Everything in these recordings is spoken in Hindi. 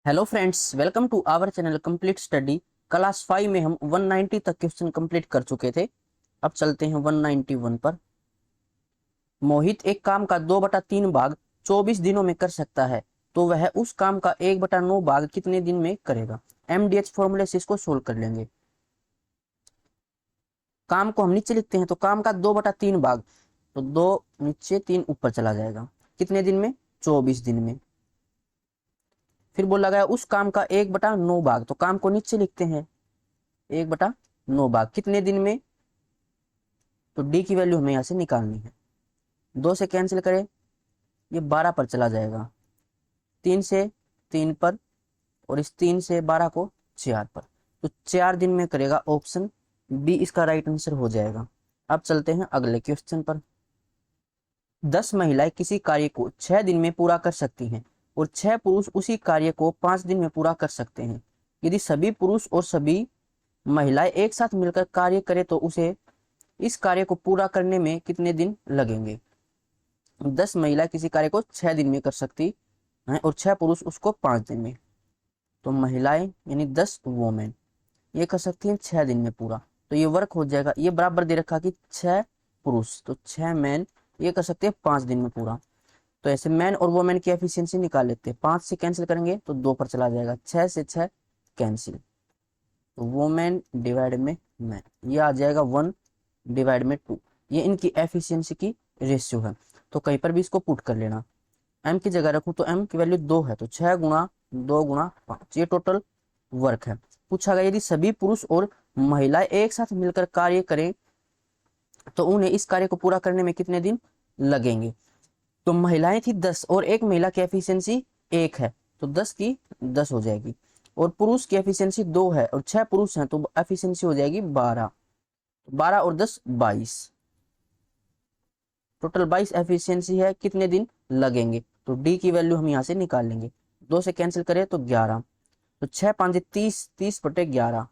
Hello friends, welcome to our channel complete study. Class 5 में हम 190 तक क्वेश्चन कंप्लीट कर चुके थे। अब चलते हैं 191 पर। मोहित एक काम का 2/3 भाग 24 दिनों में कर सकता है, तो वह उस काम का 1/9 भाग कितने दिन में करेगा। MDH फॉर्मूले से इसको सोल्व कर लेंगे। काम को हम नीचे लिखते हैं, तो काम का 2/3 भाग, तो 2 नीचे 3 ऊपर चला जाएगा। कितने दिन में? 24 दिन में। फिर बोला गया उस काम का 1/9 भाग, तो काम को नीचे लिखते हैं, 1/9 भाग कितने दिन में, तो डी की वैल्यू हमें यहाँ से निकालनी है। 2 से कैंसिल करें, ये 12 पर चला जाएगा, 3 से 3 पर, और इस 3 से 12 को 4 पर, तो 4 दिन में करेगा। ऑप्शन बी इसका राइट आंसर हो जाएगा। अब चलते हैं अगले क्वेश्चन पर। 10 महिलाएं किसी कार्य को 6 दिन में पूरा कर सकती हैं और 6 पुरुष उसी कार्य को 5 दिन में पूरा कर सकते हैं। यदि सभी पुरुष और सभी महिलाएं एक साथ मिलकर कार्य करें तो उसे इस कार्य को पूरा करने में कितने दिन लगेंगे। 10 महिला किसी कार्य को 6 दिन में कर सकती हैं और 6 पुरुष उसको 5 दिन में। तो महिलाएं यानी 10 वोमेन ये कर सकती हैं 6 दिन में पूरा, तो ये वर्क हो जाएगा। ये बराबर दे रखा कि 6 पुरुष, तो 6 मैन ये कर सकते हैं 5 दिन में पूरा। तो ऐसे मैन और वोमेन की एफिशिएंसी निकाल लेते हैं। 5 से कैंसिल करेंगे तो 2 पर चला जाएगा, 6 से 6 कैंसिल, तो वोमेन डिवाइड में मैन, ये आ जाएगा 1 डिवाइड में 2। ये इनकी एफिशिएंसी की रेशियो है। तो कहीं पर भी इसको पुट कर लेना। एम की जगह रखूं तो एम की वैल्यू 2 है, तो 6 गुणा 2 गुणा 5, ये टोटल वर्क है। पूछा गया यदि सभी पुरुष और महिलाएं एक साथ मिलकर कार्य करें तो उन्हें इस कार्य को पूरा करने में कितने दिन लगेंगे। तो महिलाएं थी 10 और एक महिला की एफिशिएंसी 1 है, तो 10 की 10 हो जाएगी। और पुरुष की एफिशिएंसी 2 है और 6 पुरुष हैं, तो एफिशिएंसी हो जाएगी 12। 12 और 10 22, टोटल 22 एफिशिएंसी है। कितने दिन लगेंगे, तो डी की वैल्यू हम यहाँ से निकाल लेंगे। 2 से कैंसिल करें तो 11, तो 6 5 30, 30/11,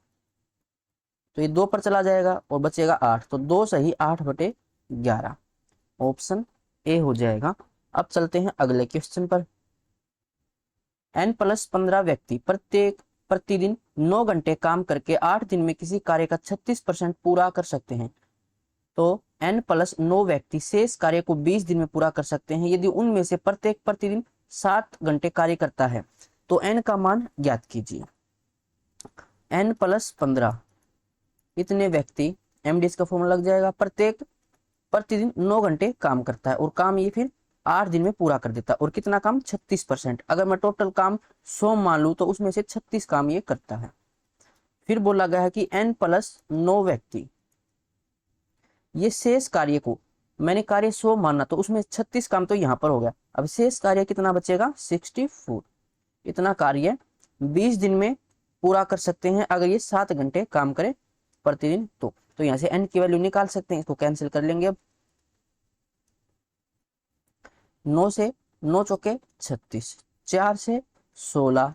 तो ये 2 पर चला जाएगा और बचेगा 8, तो 2 सही 8/11, ऑप्शन ए हो जाएगा। अब चलते हैं अगले क्वेश्चन पर। n+15 व्यक्ति प्रत्येक प्रतिदिन 9 घंटे काम करके 8 दिन में किसी कार्य का 36% पूरा कर सकते हैं, तो n+9 व्यक्ति शेष कार्य को 20 दिन में पूरा कर सकते हैं यदि उनमें से प्रत्येक प्रतिदिन 7 घंटे कार्य करता है। तो n का मान ज्ञात कीजिए। n+15 इतने व्यक्ति, MDH का फॉर्मूला लग जाएगा, प्रत्येक प्रतिदिन 9 घंटे काम करता है और काम ये फिर 8 दिन में पूरा कर देता है। और कितना काम? 36%। अगर मैं टोटल काम 100 मान लूं तो उसमें से 36 काम ये करता है। फिर बोला गया है कि n+9 व्यक्ति, ये शेष कार्य को, मैंने कार्य 100 माना तो उसमें 36 काम तो यहाँ पर हो गया। अब शेष कार्य कितना बचेगा? 64। इतना कार्य 20 दिन में पूरा कर सकते हैं अगर ये 7 घंटे काम करे प्रतिदिन। तो यहाँ से n की वैल्यू निकाल सकते हैं, इसको कैंसिल कर लेंगे। अब 9 से 9 चौके 36, 4 से 16,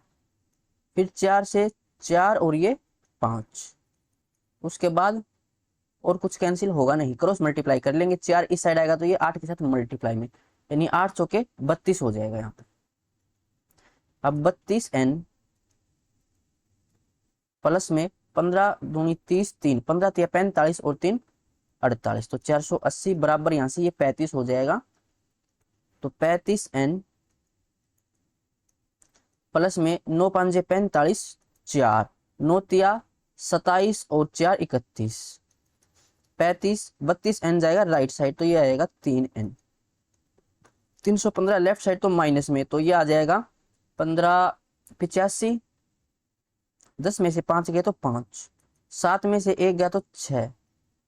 फिर 4 से 4 और ये 5, उसके बाद और कुछ कैंसिल होगा नहीं, क्रॉस मल्टीप्लाई कर लेंगे। 4 इस साइड आएगा तो ये 8 के साथ मल्टीप्लाई में, यानी 8 चौके 32 हो जाएगा यहाँ पे। अब 32n प्लस में 15 दूनी 30, 3 15 3 45 और 3 48, तो 480 बराबर यहाँ से ये 35 हो जाएगा। तो 35n प्लस में 9 5 45, 4 9 तिया 27 और 4 31, 35 32n जाएगा राइट साइड, तो ये आएगा 3n। 315 लेफ्ट साइड तो माइनस में, तो ये आ जाएगा 1585। 10 में से 5 गए तो 5, 7 में से 1 गया तो 6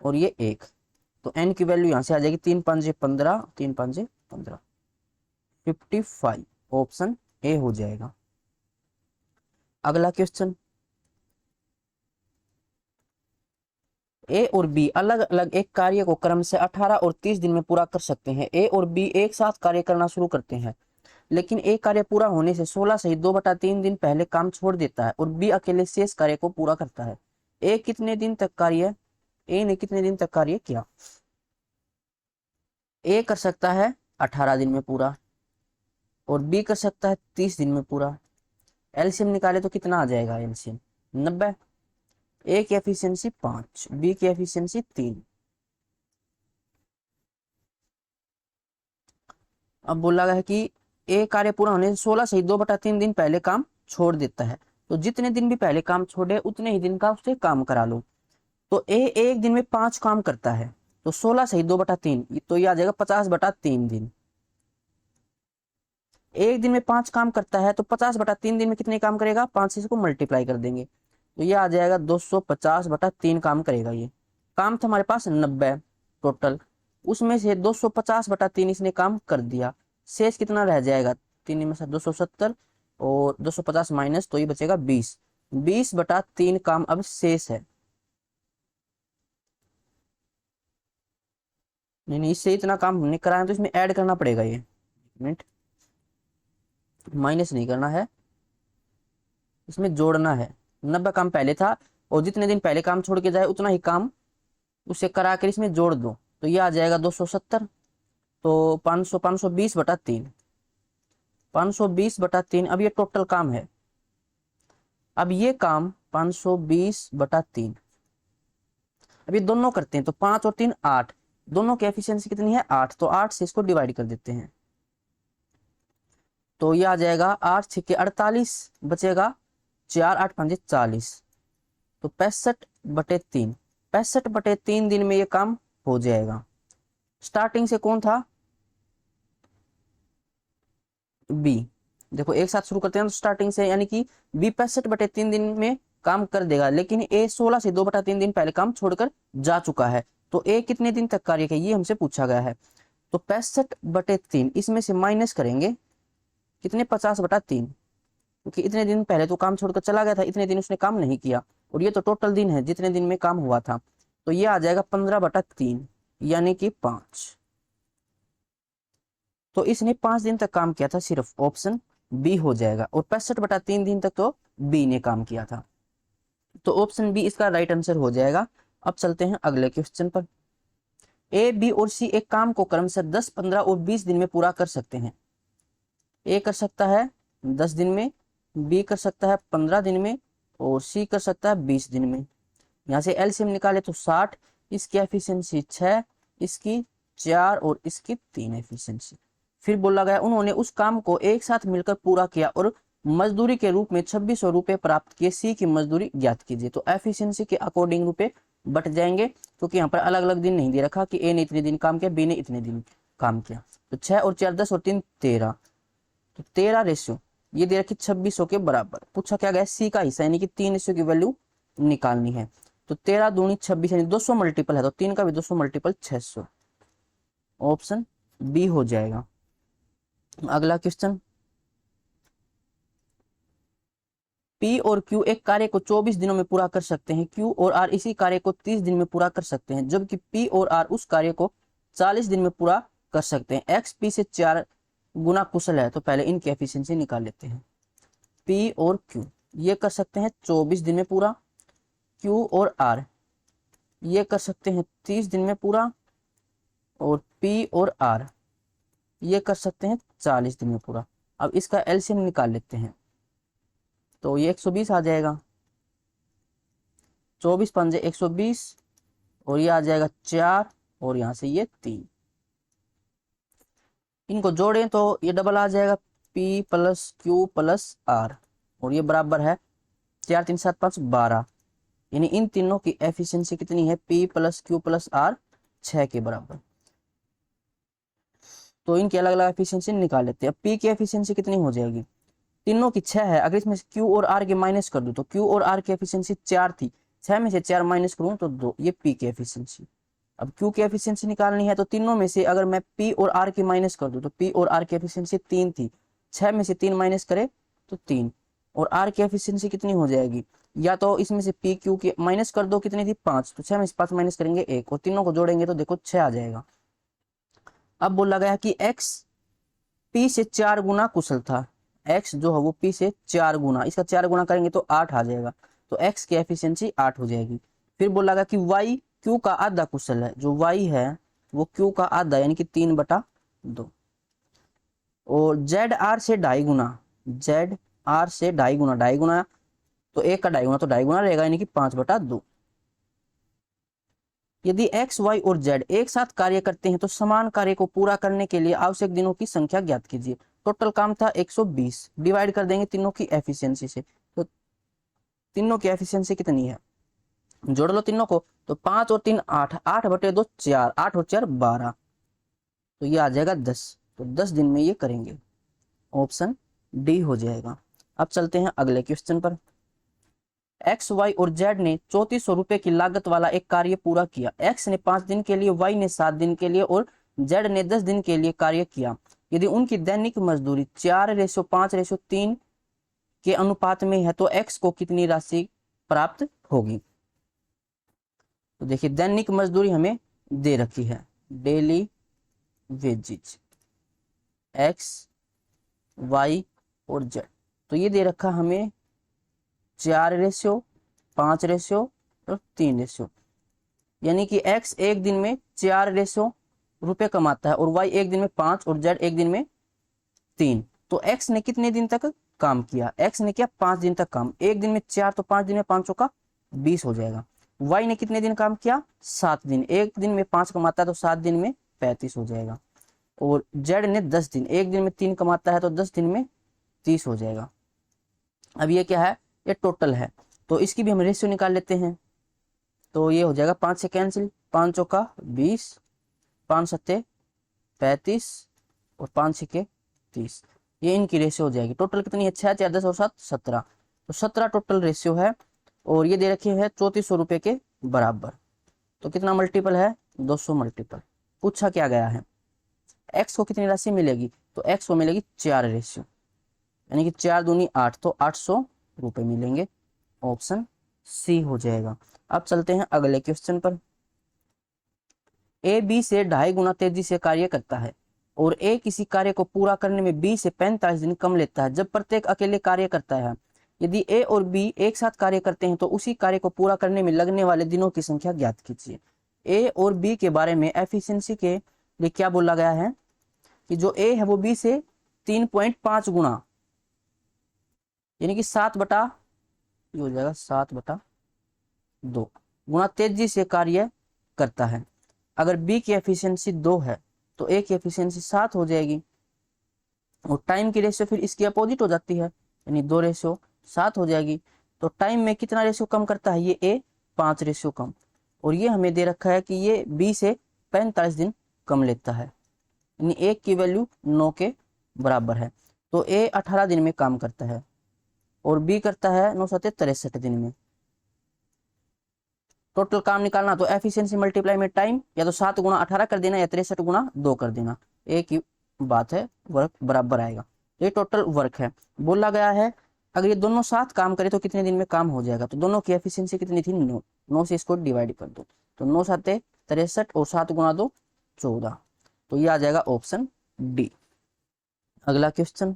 और ये 1, तो n की वैल्यू यहाँ से आ जाएगी 3 5 15, 3 5 15, 55, ऑप्शन ए हो जाएगा। अगला क्वेश्चन, ए और बी अलग अलग एक कार्य को क्रम से 18 और 30 दिन में पूरा कर सकते हैं। ए और बी एक साथ कार्य करना शुरू करते हैं, लेकिन ए कार्य पूरा होने से 16 सही 2/3 दिन पहले काम छोड़ देता है और बी अकेले शेष कार्य को पूरा करता है। ए कितने दिन तक कार्य, ए ने कितने दिन तक कार्य किया? ए कर सकता है 18 दिन में पूरा और बी कर सकता है 30 दिन में पूरा। एलसीएम निकाले तो कितना आ जाएगा एलसीएम 90। ए की एफिशिएंसी 5, बी की एफिशिएंसी 3। अब बोला गया है कि ए कार्य पूरा होने से 16 से 2/3 दिन पहले काम छोड़ देता है। तो जितने दिन भी पहले काम छोड़े उतने ही दिन का उससे काम करा लो। तो ए एक दिन में 5 काम करता है, तो 16 से 2/3, तो ये आ जाएगा 50/3 दिन। एक दिन में 5 काम करता है तो 50/3 दिन में कितने काम करेगा, 5 से इसको मल्टीप्लाई कर देंगे तो ये आ जाएगा 250/3 काम करेगा। ये काम था हमारे पास 90 टोटल, उसमें से 250/3 इसने काम कर दिया, शेष कितना रह जाएगा, 3 में से 270 और 250 माइनस, तो ये बचेगा 20। 20/3 काम अब शेष है। नहीं नहीं, इससे इतना काम हमने कराया तो इसमें ऐड करना पड़ेगा, ये मिनट, माइनस नहीं करना है, इसमें जोड़ना है। 90 काम पहले था और जितने दिन पहले काम छोड़ के जाए उतना ही काम उसे करा कर इसमें जोड़ दो, तो ये आ जाएगा 270। तो 500, 520/3, 520/3। अब ये टोटल काम है। अब ये काम 520/3, अब ये दोनों करते हैं तो 5 और 3 8, दोनों की एफिशिएंसी कितनी है 8, तो 8 से इसको डिवाइड कर देते हैं तो ये आ जाएगा 8 6 48, बचेगा 4 8 5 40, तो 65/3। 65/3 दिन में ये काम हो जाएगा। स्टार्टिंग से कौन था, बी। देखो एक साथ शुरू करते हैं तो स्टार्टिंग से, यानी कि बी 65/3 दिन में काम कर देगा, लेकिन ए 16 से 2/3 दिन पहले काम छोड़कर जा चुका है। तो ए कितने दिन तक कार्य किया, ये हमसे पूछा गया है। तो 65/3 इसमें से माइनस करेंगे कितने, 50/3, क्योंकि इतने दिन पहले तो काम छोड़कर चला गया था, इतने दिन उसने काम नहीं किया, और ये तो टोटल दिन है जितने दिन में काम हुआ था। तो ये आ जाएगा 15/3 यानी कि 5। तो इसने 5 दिन तक काम किया था, सिर्फ ऑप्शन बी हो जाएगा, और 65/3 दिन तक तो बी ने काम किया था, तो ऑप्शन बी इसका राइट आंसर हो जाएगा। अब चलते हैं अगले क्वेश्चन पर। ए बी और सी एक काम को क्रमशः 10 15 और 20 दिन में पूरा कर सकते हैं। ए कर सकता है 10 दिन में, बी कर सकता है 15 दिन में, और सी कर सकता है 20 दिन में। यहाँ से एलसीएम निकाले तो 60, इसकी एफिशिएंसी 6, इसकी 4 और इसकी 3 एफिशिएंसी। फिर बोला गया उन्होंने उस काम को एक साथ मिलकर पूरा किया और मजदूरी के रूप में 2600 रुपए प्राप्त किए, सी की मजदूरी ज्ञात कीजिए। तो एफिशिएंसी के अकॉर्डिंग रुपए बट जाएंगे, क्योंकि यहाँ पर अलग अलग दिन नहीं दे रखा कि ए ने इतने दिन काम किया, बी ने इतने दिन काम किया। तो 6 और 4 10 और 3 13, तो 13 रेशियो ये दे रखी 2600 के बराबर। पूछा क्या गया, सी का हिस्सा यानी कि 3 रेशियो की वैल्यू निकालनी है। तो 13 दूनी 26 यानी 200 मल्टीपल है, तो 3 का भी 200 मल्टीपल 600, ऑप्शन बी हो जाएगा। अगला क्वेश्चन, पी और क्यू एक कार्य को 24 दिनों में पूरा कर सकते हैं, क्यू और आर इसी कार्य को 30 दिन में पूरा कर सकते हैं, जबकि पी और आर उस कार्य को 40 दिन में पूरा कर सकते हैं। एक्स पी से 4 गुना कुशल है, तो पहले इनकी एफिशिएंसी निकाल लेते हैं। पी और क्यू ये कर सकते हैं 24 दिन में पूरा, क्यू और आर ये कर सकते हैं 30 दिन में पूरा, और पी और आर ये कर सकते हैं 40 दिन में पूरा। अब इसका एलसीएम निकाल लेते हैं तो ये 120 आ जाएगा, 24 पंजे 120, और ये आ जाएगा 4, और यहाँ से ये 3। इनको जोड़ें तो ये डबल आ जाएगा, P plus Q plus R, और ये बराबर है 4 3 7 5 12, यानी इन तीनों की एफिशिएंसी कितनी है, P plus Q plus R 6 के बराबर। तो इनकी अलग अलग एफिशिएंसी निकाल लेते हैं। अब P की एफिशिएंसी कितनी हो जाएगी, तीनों की 6 है, अगर इसमें Q और R के माइनस कर दूं तो Q और R की एफिशिएंसी 4 थी, 6 में से 4 माइनस करूं तो 2, ये P की एफिशिएंसी। अब Q की एफिशिएंसी निकालनी है तो तीनों में से अगर मैं P और R की माइनस कर दूं तो P और R की एफिशिएंसी 3 थी, 6 में से 3 माइनस करे तो 3, और R की एफिशिएंसी कितनी हो जाएगी, या तो इसमें से P Q की माइनस कर दो, कितनी थी 5, तो 6 में से 5 माइनस करेंगे 1, और तीनों को जोड़ेंगे तो देखो 6 आ जाएगा। अब बोला गया कि X P से 4 गुना कुशल था, x जो है वो p से 4 गुना, इसका 4 गुना करेंगे तो 8 आ जाएगा, तो x की एफिशिएंसी 8 हो जाएगी। फिर बोला गया कि y q का आधा कुशल है, जो y है वो q का आधा यानी कि 3/2, और z r से 2.5 गुना, z आर से ढाई गुना, तो 1 का ढाई गुना तो ढाई गुना रहेगा, यानी कि 5/2। यदि एक्स वाई और जेड एक साथ कार्य करते हैं तो समान कार्य को पूरा करने के लिए आवश्यक दिनों की संख्या ज्ञात कीजिए। टोटल काम था 120, डिवाइड कर देंगे तीनों की एफिशिएंसी से, तो तीनों की एफिशिएंसी कितनी है, जोड़ लो तीनों को, तो 5 और 3 8, 8/2 4, 8 और 4 12, तो ये आ जाएगा 10। तो 10 दिन में ये करेंगे, ऑप्शन डी हो जाएगा। अब चलते हैं अगले क्वेश्चन पर। एक्स वाई और जेड ने 3400 रुपए की लागत वाला एक कार्य पूरा किया। एक्स ने 5 दिन के लिए, वाई ने 7 दिन के लिए और जेड ने 10 दिन के लिए कार्य किया। यदि उनकी दैनिक मजदूरी 4:5:3 के अनुपात में है तो एक्स को कितनी राशि प्राप्त होगी। तो देखिए दैनिक मजदूरी हमें दे रखी है, डेली वेजेज, एक्स वाई और जेड, तो ये दे रखा हमें 4:5 और 3, यानी कि एक्स एक दिन में 4 रुपए कमाता है और वाई एक दिन में 5 और जेड एक दिन में 3। तो एक्स ने कितने दिन तक काम किया, एक्स ने किया 5 दिन तक काम, एक दिन में 4 तो 5 दिन में 5 का 20 हो जाएगा। वाई ने कितने दिन काम किया, 7 दिन, एक दिन में 5 कमाता है तो 7 दिन में 35 हो जाएगा। और जेड ने 10 दिन, एक दिन में 3 कमाता है तो 10 दिन में 30 हो जाएगा। अब ये क्या है, ये टोटल है, तो इसकी भी हम रेशियो निकाल लेते हैं। तो ये हो जाएगा 5 से कैंसिल, 5 चौका 20, 5 सत्ते 35 और 5 छिके 30, ये इनकी रेशियो हो जाएगी। टोटल कितनी है, 6 4 10 और 7 17, तो 17 टोटल रेशियो है। और ये दे रखी है 3400 रुपए के बराबर, तो कितना मल्टीपल है, 200 मल्टीपल। पूछा क्या गया है, एक्स को कितनी राशि मिलेगी, तो एक्स को मिलेगी 4 रेशियो, यानी कि 4 दूनी 8, तो 800 रुपए मिलेंगे, ऑप्शन सी हो जाएगा। अब चलते हैं अगले क्वेश्चन पर। ए बी से 2.5 गुना तेजी से कार्य करता है और ए किसी कार्य को पूरा करने में बी से 45 दिन कम लेता है जब प्रत्येक अकेले कार्य करता है। यदि ए और बी एक साथ कार्य करते हैं तो उसी कार्य को पूरा करने में लगने वाले दिनों की संख्या ज्ञात कीजिए। ए और बी के बारे में एफिशिएंसी के लिए क्या बोला गया है कि जो ए है वो बी से 3.5 गुना, यानी कि 7 हो जाएगा 7/2 गुना तेजी से कार्य करता है। अगर बी की एफिशिएंसी 2 है तो ए की एफिशिएंसी 7 हो जाएगी, और टाइम की रेशियो फिर इसकी अपोजिट हो जाती है, यानी 2:7 हो जाएगी। तो टाइम में कितना रेशियो कम करता है, ये ए 5 रेशियो कम, और ये हमें दे रखा है कि ये बी से 45 दिन कम लेता है, यानी ए की वैल्यू 9 के बराबर है। तो ए 18 दिन में काम करता है और बी करता है 9 7 63 दिन में। टोटल काम निकालना तो एफिशिएंसी मल्टीप्लाई में टाइम, या तो 7 गुना 18 कर देना या 63 गुना 2 कर देना, एक ही बात है, वर्क बराबर आएगा। ये टोटल वर्क है। बोला गया है अगर ये दोनों साथ काम करे तो कितने दिन में काम हो जाएगा, तो दोनों की एफिशिएंसी कितनी थी, 9, 9 से इसको डिवाइड कर दो, तो 9 7 63 और 7 गुना 2 14, तो ये आ जाएगा ऑप्शन डी। अगला क्वेश्चन,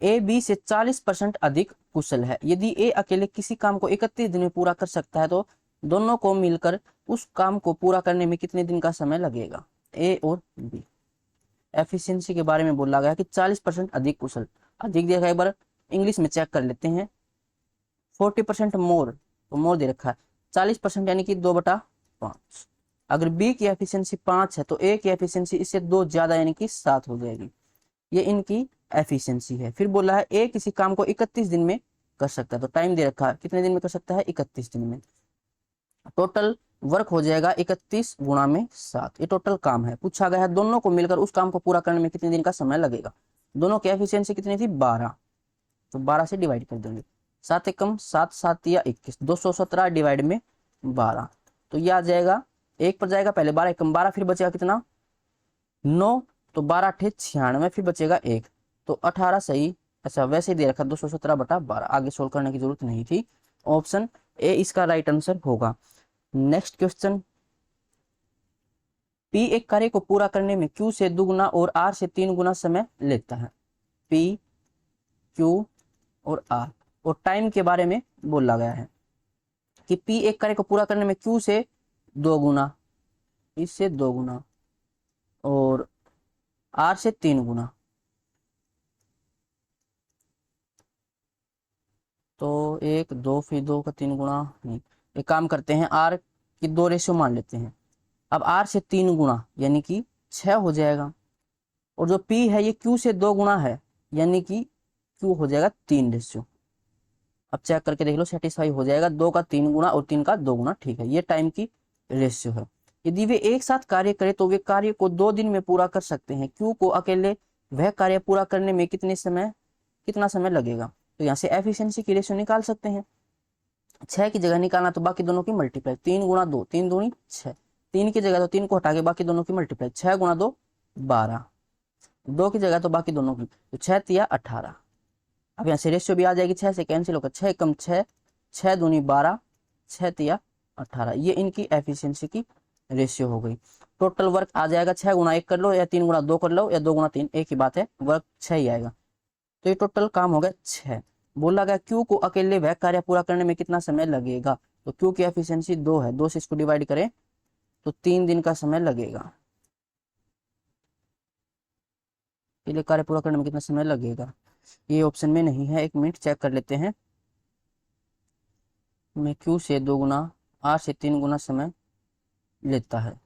ए बी से 40% अधिक कुशल है। यदि ए अकेले किसी काम को 31 दिन में पूरा कर सकता है तो दोनों को मिलकर उस काम को पूरा करने में कितने दिन का समय लगेगा, ए और बी। एफिशिएंसी के बारे में बोला गया कि 40% अधिक कुशल, अधिक देखा एक बार इंग्लिश में चेक कर लेते हैं। 40% मोर, तो मोर दे रखा है, 40% यानी कि 2/5। अगर बी की एफिशिएंसी 5 है तो ए की एफिशिएंसी इससे 2 ज्यादा यानी कि 7 हो जाएगी, ये इनकी एफिशिएंसी है। फिर बोला है ए किसी काम को 31 दिन में कर सकता है, तो टाइम दे रखा है कितने दिन में कर सकता है, 31 दिन में। टोटल वर्क हो जाएगा 31 गुणा में 7, ये टोटल काम है। पूछा गया है दोनों को मिलकर उस काम को पूरा करने में कितने दिन का समय लगेगा। दोनों की एफिशिएंसी कितनी थी, 12, तो 12 से डिवाइड कर देंगे, 7 एकम 7 7 या 21, 217 डिवाइड में 12, तो ये आ जाएगा, एक पर जाएगा पहले 12 एकम 12, फिर बचेगा कितना 9, तो 12 8 96, फिर बचेगा 1, तो 18 सही। अच्छा वैसे ही दे रखा 217/12, आगे सोल्व करने की जरूरत नहीं थी, ऑप्शन ए इसका राइट आंसर होगा। नेक्स्ट क्वेश्चन, पी एक कार्य को पूरा करने में क्यू से 2 गुना और आर से 3 गुना समय लेता है। पी क्यू और आर, और टाइम के बारे में बोला गया है कि पी एक कार्य को पूरा करने में क्यू से 2 गुना, इससे 2 गुना और आर से 3 गुना, तो 1 2 फिर 2 का 3 गुना नहीं, एक काम करते हैं आर की 2 रेशियो मान लेते हैं। अब आर से 3 गुना यानी कि 6 हो जाएगा, और जो पी है ये क्यू से 2 गुना है यानी कि क्यू हो जाएगा 3 रेशियो। अब चेक करके देख लो, सेटिस्फाई हो जाएगा, 2 का 3 गुना और 3 का 2 गुना, ठीक है, ये टाइम की रेशियो है। यदि वे एक साथ कार्य करें तो वे कार्य को 2 दिन में पूरा कर सकते हैं। क्यू को अकेले वह कार्य पूरा करने में कितना समय लगेगा? तो यहाँ से एफिशिएंसी की रेशियो निकाल सकते हैं। 6 की जगह निकालना तो बाकी दोनों की मल्टीप्लाई, 3 गुना 2, 3 दूनी 6, 3 की जगह तो 3 को हटा के बाकी दोनों की मल्टीप्लाई, 6 गुना 2 12, 2 की जगह तो बाकी दोनों की, तो 6 तिया 18। अब यहाँ से रेशियो भी आ जाएगी, 6 से कैंसिल होकर 6 कम 6, 6 दूनी 12, 6 तिया 18, ये इनकी एफिशिएंसी की रेशियो हो गई। टोटल वर्क आ जाएगा 6 गुना 1 कर लो या 3 गुना 2 कर लो या 2 गुना 3, एक ही बात है, वर्क 6 ही आएगा। तो ये टोटल काम हो गया 6। बोला गया क्यू को अकेले वह कार्य पूरा करने में कितना समय लगेगा? तो क्यू की एफिशिएंसी 2 है, 2 से इसको डिवाइड करें तो 3 दिन का समय लगेगा। अकेले कार्य पूरा करने में कितना समय लगेगा? ये ऑप्शन में नहीं है, 1 मिनट चेक कर लेते हैं। में क्यू से 2 गुना, आर से 3 गुना समय लेता है।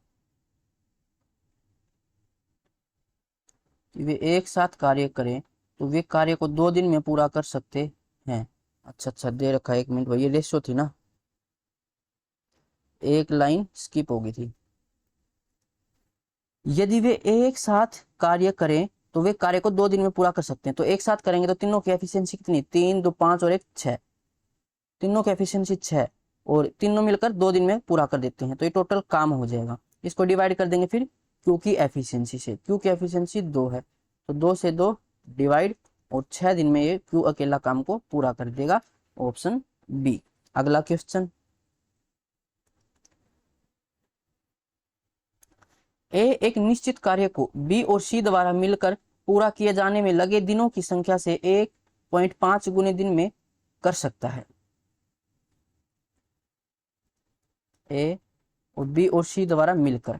वे एक साथ कार्य करें तो वे कार्य को 2 दिन में पूरा कर सकते हैं। अच्छा दे रखा है, 1 मिनट भाई, ये रेशियो थी ना, एक लाइन स्किप हो गई थी। यदि वे एक साथ कार्य करें तो वे कार्य को 2 दिन में पूरा कर सकते हैं। तो एक साथ करेंगे तो तीनों की एफिशिएंसी कितनी? 3 2 5 और 1 6, तीनों की एफिशिएंसी 6, और तीनों मिलकर 2 दिन में पूरा कर देते हैं। तो ये टोटल काम हो जाएगा। इसको डिवाइड कर देंगे फिर क्यू की एफिशिएंसी से, क्यू की एफिशिएंसी 2 है, तो 2 से 2 डिवाइड, और 6 दिन में ये क्यू अकेला काम को पूरा कर देगा, ऑप्शन बी। अगला क्वेश्चन, ए एक निश्चित कार्य को बी और सी द्वारा मिलकर पूरा किए जाने में लगे दिनों की संख्या से 1.5 गुने दिन में कर सकता है। ए और बी और सी द्वारा मिलकर,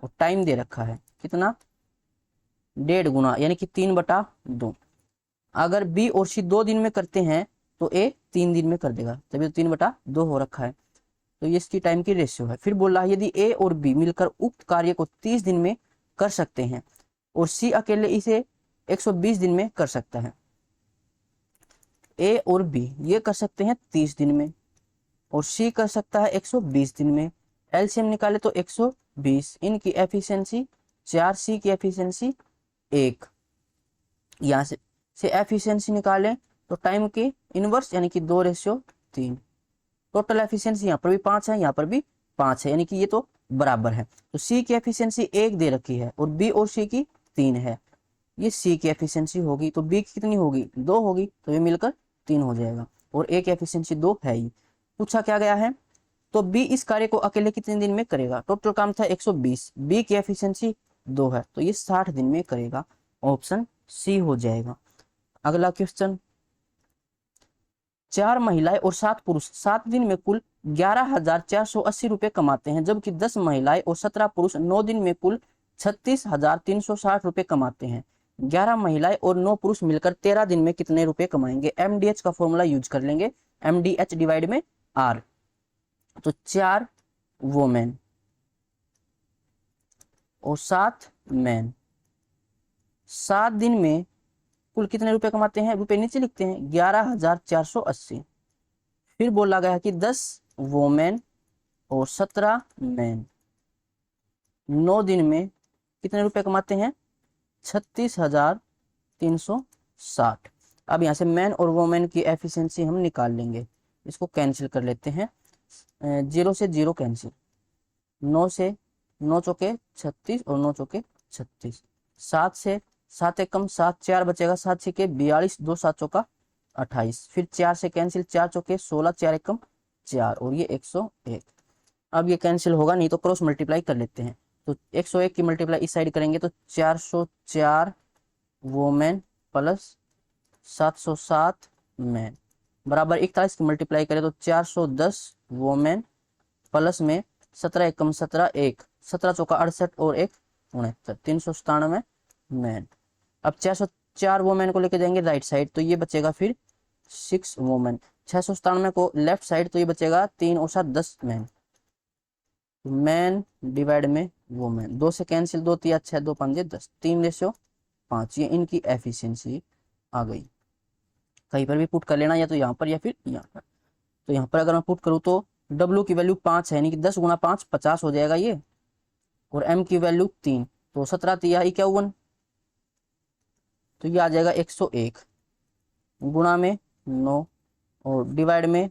और टाइम दे रखा है कितना? 1.5 गुना यानी कि 3/2। अगर बी और सी 2 दिन में करते हैं तो ए 3 दिन में कर देगा, तभी तो 3/2 हो रखा है। तो ये इसकी टाइम की रेशियो है। फिर बोल रहा है यदि ए और बी मिलकर उक्त कार्य को 30 दिन में कर सकते हैं और सी अकेले इसे 120 दिन में कर सकता है। ए और बी ये कर सकते हैं 30 दिन में और सी कर सकता है 120 दिन में। एलसीएम निकाले तो 120, इनकी एफिशिएंसी 4, सी की एफिशिएंसी 1। यहाँ से एफिशिएंसी निकालें तो टाइम के इनवर्स यानी कि 2:3। टोटल एफिशिएंसी यहाँ पर भी 5 है, यहाँ पर भी 5 है, यानी कि ये तो बराबर है। तो सी की एफिशिएंसी 1 दे रखी है और बी और सी की 3 है, ये सी की एफिशिएंसी होगी। तो बी की कितनी होगी? 2 होगी, तो ये मिलकर 3 हो जाएगा, और ए की एफिशिएंसी 2 है ही। पूछा क्या गया है, तो बी इस कार्य को अकेले कितने दिन में करेगा? टोटल काम था 120, बी की एफिशिएंसी 2 है, तो ये 60 दिन में करेगा, ऑप्शन सी हो जाएगा। अगला क्वेश्चन, 4 महिलाएं और 7 पुरुष 7 दिन में कुल 11,480 रुपए कमाते हैं, जबकि 10 महिलाएं और 17 पुरुष 9 दिन में कुल 36,360 रुपए कमाते हैं। 11 महिलाएं और 9 पुरुष मिलकर 13 दिन में कितने रुपए कमाएंगे? एमडीएच का फॉर्मूला यूज कर लेंगे, एमडीएच डिवाइड में आर। तो 4 वोमेन और 7 मैन 7 दिन में कुल कितने रुपए कमाते हैं? रुपए नीचे लिखते हैं, 11,480। फिर बोला गया कि 10 वोमेन और 17 मैन 9 दिन में कितने रुपए कमाते हैं? 36,360। अब यहाँ से मैन और वोमेन की एफिशिएंसी हम निकाल लेंगे, इसको कैंसिल कर लेते हैं, 0 से 0 कैंसिल, 9 से 9 चौके 36 और 9 चौके 36, 7 से 7 एक कम 7, 4 बचेगा, 7 छके 42, 2 7 चौका 28, फिर 4 से कैंसिल, 4 चौके 16, 4 एक कम 4, और ये 101। अब ये कैंसिल होगा नहीं तो क्रॉस मल्टीप्लाई कर लेते हैं, तो 101 की मल्टीप्लाई इस साइड करेंगे तो 404 वोमेन प्लस 707 मैन बराबर 41 की मल्टीप्लाई करें तो 410 वोमेन प्लस में 17 एकम 17, 1 17 चौका 68 और 1 69, 397 मैन। अब 404 वोमेन को लेके जाएंगे राइट साइड, तो ये बचेगा फिर 6 वोमेन, 697 को लेफ्ट साइड तो ये बचेगा 3 और 7 10 मैन, मैन डिवाइड में वोमेन, 2 से कैंसिल, 2 तिया 6, 2 5 10, 3:5। ये इनकी एफिशिएंसी आ गई। कहीं पर भी पुट कर लेना, या तो यहाँ पर या फिर यहाँ पर। तो यहाँ पर अगर मैं पुट करूँ तो W की वैल्यू 5 है, यानी कि 10 गुना 5 50 हो जाएगा ये, और M की वैल्यू 3, तो 17 तिया 51, तो ये आ जाएगा 101 गुणा में 9 और डिवाइड में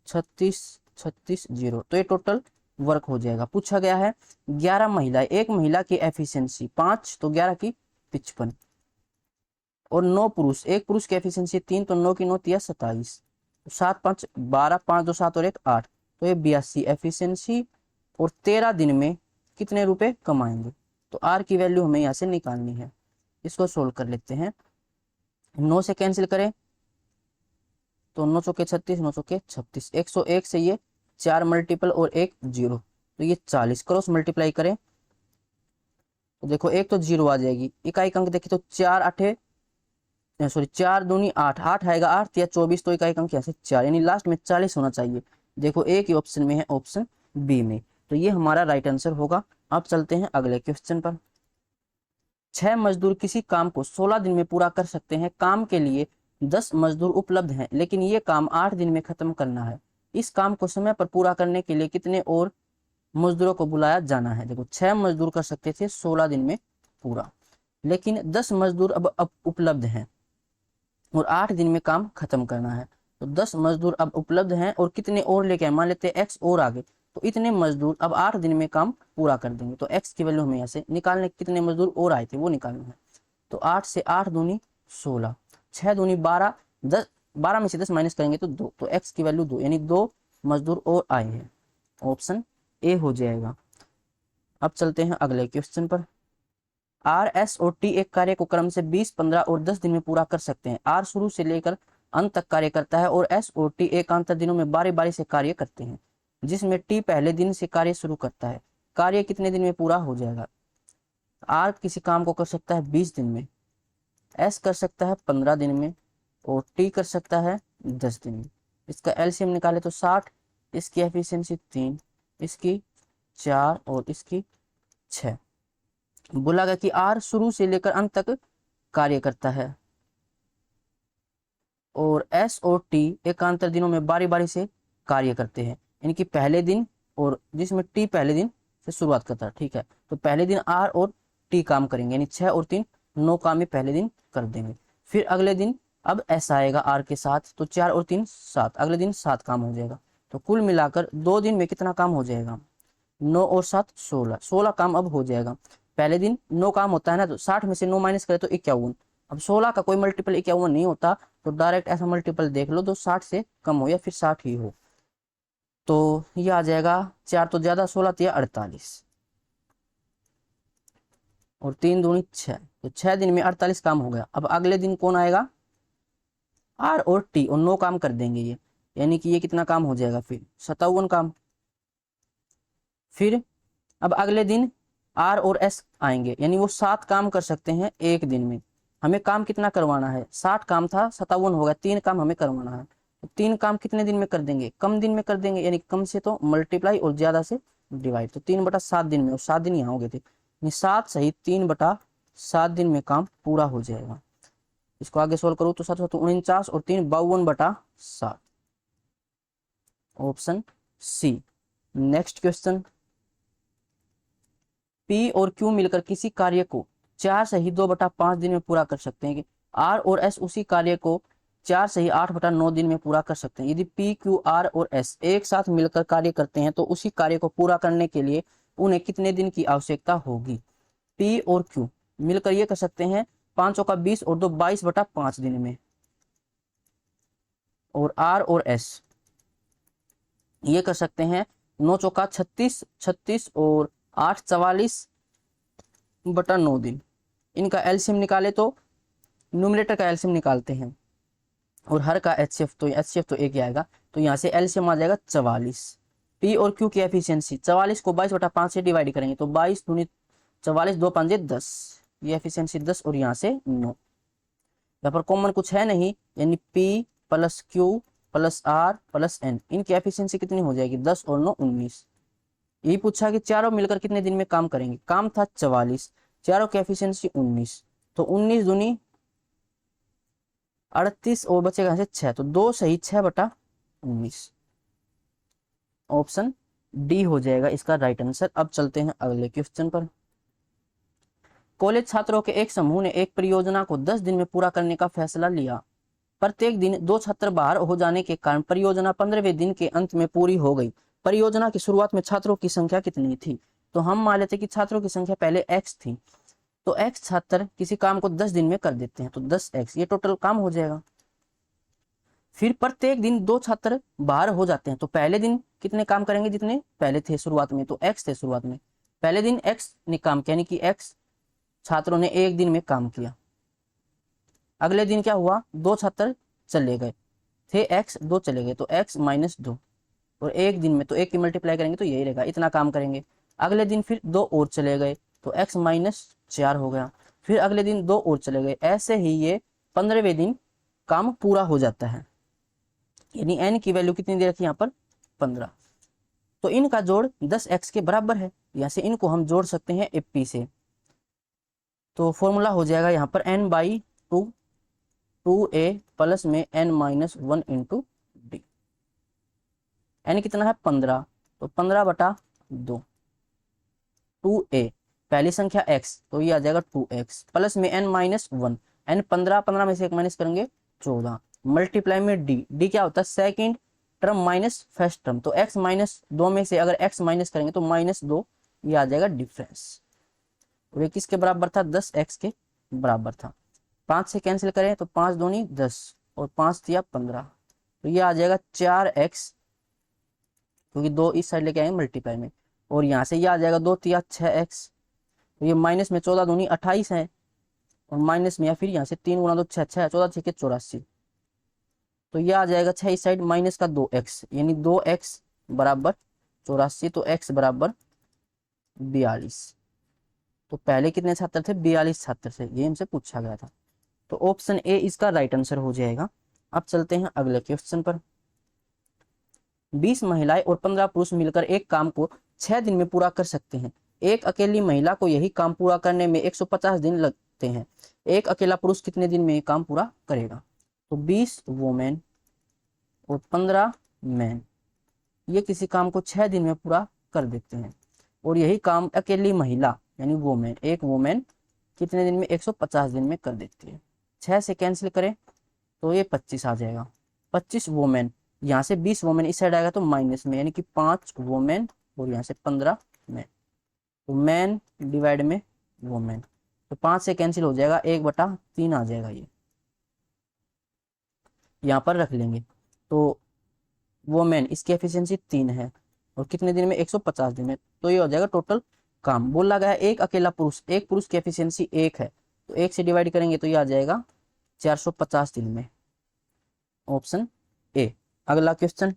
36 36 0, तो ये टोटल वर्क हो जाएगा। पूछा गया है 11 महिला, एक महिला की एफिशिएंसी 5, तो 11 की 55, और 9 पुरुष, एक पुरुष की एफिशिएंसी 3, तो 9 की 9 तिया 27, 7 5 12, 5 2 7 और 1 8, तो ये 82 एफिशिएंसी, और 13 दिन में कितने रुपए कमाएंगे। तो आर की वैल्यू हमें यहाँ से निकालनी है। इसको सोल्व कर लेते हैं। 9 से कैंसिल करें तो 9 चौके 36, 9 चौके 36, 101 से ये 4 मल्टीपल और 1 0, तो ये 40, क्रॉस मल्टीप्लाई करें तो देखो एक तो 0 आ जाएगी, इकाई अंक देखें तो 4 8 सॉरी 4 दूनी 8, 8 आएगा 8 या 24, तो इकाई अंक यहाँ से 4, यानी लास्ट में 40 होना चाहिए। देखो एक ही ऑप्शन में है, ऑप्शन बी में, तो ये हमारा राइट आंसर होगा। अब चलते हैं अगले क्वेश्चन पर। 6 मजदूर किसी काम को 16 दिन में पूरा कर सकते हैं। काम के लिए 10 मजदूर उपलब्ध हैं, लेकिन ये काम 8 दिन में खत्म करना है। इस काम को समय पर पूरा करने के लिए कितने और मजदूरों को बुलाया जाना है। देखो 6 मजदूर कर सकते थे 16 दिन में पूरा, लेकिन 10 मजदूर अब उपलब्ध हैं और 8 दिन में काम खत्म करना है। तो 10 मजदूर अब उपलब्ध हैं और कितने और लेके आए, मान लेते हैं x और आगे, तो इतने मजदूर अब 8 दिन में काम पूरा कर देंगे। तो x की वैल्यू हमें यहाँ से निकालने, कितने मजदूर और आए थे वो निकालना है। तो 8 से 8 दूनी 16, 6 दूनी 12, 10 12 में से 10 माइनस करेंगे तो 2, तो x की वैल्यू 2, यानी 2 मजदूर और आए हैं। ऑप्शन ए हो जाएगा। अब चलते हैं अगले क्वेश्चन पर। आर एस और टी एक कार्य को क्रम से 20 15 और 10 दिन में पूरा कर सकते हैं। आर शुरू से लेकर अंत तक कार्य करता है और एस और टी एकांतर दिनों में बारी बारी से कार्य करते हैं, जिसमें टी पहले दिन से कार्य शुरू करता है। कार्य कितने दिन में पूरा हो जाएगा। आर किसी काम को कर सकता है 20 दिन में, एस कर सकता है 15 दिन में, और टी कर सकता है 10 दिन में। इसका एलसीएम निकाले तो 60, इसकी एफिशिएंसी 3, इसकी 4 और इसकी 6। बोला गया कि आर शुरू से लेकर अंत तक कार्य करता है और एस और टी एकांतर दिनों में बारी बारी से कार्य करते हैं, यानी कि पहले दिन, और जिसमें टी पहले दिन से शुरुआत करता है। ठीक है, तो पहले दिन आर और टी काम करेंगे, यानी 6 और 3 9 काम ही पहले दिन कर देंगे। फिर अगले दिन अब एस आएगा आर के साथ, तो 4 और 3 7, अगले दिन 7 काम हो जाएगा। तो कुल मिलाकर 2 दिन में कितना काम हो जाएगा, 9 और 7 16, 16 काम अब हो जाएगा। पहले दिन 9 काम होता है ना, तो 60 में से 9 माइनस करे तो 51। अब 16 का कोई मल्टीपल 51 नहीं होता, तो डायरेक्ट ऐसा मल्टीपल देख लो, तो 60 से कम हो या फिर 60 ही हो। तो ये आ जाएगा 4 तो ज्यादा, 16 तिया 48 और 3 दूनी 6, तो 6 दिन में 48 काम हो गया। अब अगले दिन कौन आएगा, आर और टी, और 9 काम कर देंगे ये, यानी कि ये कितना काम हो जाएगा, फिर 57 काम। फिर अब अगले दिन आर और एस आएंगे, यानी वो 7 काम कर सकते हैं एक दिन में। हमें काम कितना करवाना है, 60 काम था 57 हो गया, 3 काम हमें करवाना है। तो 3 काम कितने दिन में कर देंगे, कम दिन में कर देंगे, यानी कम से तो मल्टीप्लाई और ज्यादा से डिवाइड, तो 3/7 दिन में, और 7 दिन यहाँ हो गए थे, यानी 7 सही 3/7 दिन में काम पूरा हो जाएगा। इसको आगे सोल्व करूँ तो 7 49 और 3 52/7, option C. Next question. P और क्यू मिलकर किसी कार्य को 4 सही 2/5 दिन में पूरा कर सकते हैं। कि आर और एस उसी कार्य को 4 सही 8/9 दिन में पूरा कर सकते हैं। यदि पी क्यू आर और एस एक साथ मिलकर कार्य करते हैं तो उसी कार्य को पूरा करने के लिए उन्हें कितने दिन की आवश्यकता होगी। पी और क्यू मिलकर ये कर सकते हैं 5 का 20 और 2 22/5 दिन में, और आर और एस ये कर सकते हैं 9 चौका 36 36 और 8 44/9 दिन। इनका एलसीएम निकाले तो न्यूमरेटर का एलसीएम निकालते हैं और हर का एचसीएफ तो एक ही आएगा, तो यहाँ से एलसीएम आ जाएगा 44। पी और क्यू की एफिशिएंसी 44 को 22/5 से डिवाइड करेंगे तो 22 दूनी 44 2 5 10, ये एफिशिएंसी 10 और यहाँ से 9। यहाँ पर कॉमन कुछ है नहीं, यानी P plus Q plus R plus N, इनकी एफिशिएंसी कितनी हो जाएगी 10 और 9 19। यही पूछा कि चारों मिलकर कितने दिन में काम करेंगे, काम था 44, चारों की एफिशिएंसी 19, तो 19 दूनी 38 और बचेगा यहाँ से 6, तो 2 सही 6/19। ऑप्शन डी हो जाएगा इसका राइट आंसर। अब चलते हैं अगले क्वेश्चन पर। कॉलेज छात्रों के एक समूह ने एक परियोजना को 10 दिन में पूरा करने का फैसला लिया। प्रत्येक दिन 2 छात्र बाहर हो जाने के कारण परियोजना 15वें दिन के अंत में पूरी हो गई। परियोजना की शुरुआत में छात्रों की संख्या कितनी थी? तो हम मान लेते कि छात्रों की संख्या पहले x थी, तो x छात्र किसी काम को 10 दिन में कर देते हैं, तो 10x ये टोटल काम हो जाएगा। फिर प्रत्येक दिन 2 छात्र बाहर हो जाते हैं, तो पहले दिन कितने काम करेंगे जितने पहले थे शुरुआत में, तो x थे शुरुआत में, पहले दिन x ने काम किया, यानी कि x छात्रों ने एक दिन में काम किया। अगले दिन क्या हुआ, 2 छात्र चले गए थे, x 2 चले गए, तो x -2, और एक दिन में तो एक की मल्टीप्लाई करेंगे तो यही रहेगा, इतना काम करेंगे। अगले दिन फिर 2 और चले गए, तो x -4 हो गया। फिर अगले दिन 2 और चले गए, ऐसे ही ये 15वें दिन काम पूरा हो जाता है। यानी n की वैल्यू कितनी दे रखी है यहाँ पर 15, तो इनका जोड़ 10x के बराबर है। यहाँ से इनको हम जोड़ सकते हैं AP से, तो फॉर्मूला हो जाएगा यहाँ पर n/2 2a प्लस में n-1 इंटू डी। n कितना है 15, तो 15/2, 2a पहली संख्या x, तो ये आ जाएगा 2x प्लस में n-1, n 15 में से एक माइनस करेंगे 14, मल्टीप्लाई में d क्या होता है second term minus first term, तो x -2 में से अगर x माइनस करेंगे तो -2, ये आ जाएगा डिफरेंस। और ये किसके बराबर था 10x के बराबर था। 5 से कैंसिल करें तो 5 दूनी 10 और 5 दिया 15, तो ये आ जाएगा 4x, क्योंकि 2 इस साइड लेके आएंगे मल्टीप्लाई में, और यहाँ से ये आ जाएगा 2 तिया 6x, तो ये माइनस में 14 दूनी 28 है, और माइनस में या फिर यहाँ से 3 गुना 2 6 6 14 6 84, तो ये आ जाएगा 6 इस साइड माइनस का 2x, यानी 2x बराबर 84, तो x बराबर 42। तो पहले कितने छात्र थे 42 छात्र थे, ये हमसे पूछा गया था, तो ऑप्शन ए इसका राइट आंसर हो जाएगा। अब चलते हैं अगले क्वेश्चन पर। 20 महिलाएं और 15 पुरुष मिलकर एक काम को 6 दिन में पूरा कर सकते हैं। एक अकेली महिला को यही काम पूरा करने में 150 दिन लगते हैं। एक अकेला पुरुष कितने दिन में ये काम पूरा करेगा? तो 20 वोमेन और 15 मैन ये किसी काम को 6 दिन में पूरा कर देते हैं, और यही काम अकेली महिला यानी वोमेन, एक वोमेन कितने दिन में 150 दिन में कर देती है। 6 से कैंसिल करें तो ये 25 आ जाएगा, 25 वोमेन, यहाँ से 20 वोमेन इस साइड आएगा तो माइनस में, यानी कि 5 वोमेन और यहाँ से 15 मैन, तो मैन डिवाइड में वोमेन, तो 5 से कैंसिल हो जाएगा 1/3 आ जाएगा, ये यहाँ पर रख लेंगे। तो वोमेन इसकी एफिशिएंसी 3 है और कितने दिन में 150 दिन में, तो ये हो जाएगा टोटल काम। बोला गया एक अकेला पुरुष, एक पुरुष की एफिशिएंसी 1 है, तो 1 से डिवाइड करेंगे तो ये आ जाएगा 450 दिन में, ऑप्शन ए। अगला क्वेश्चन,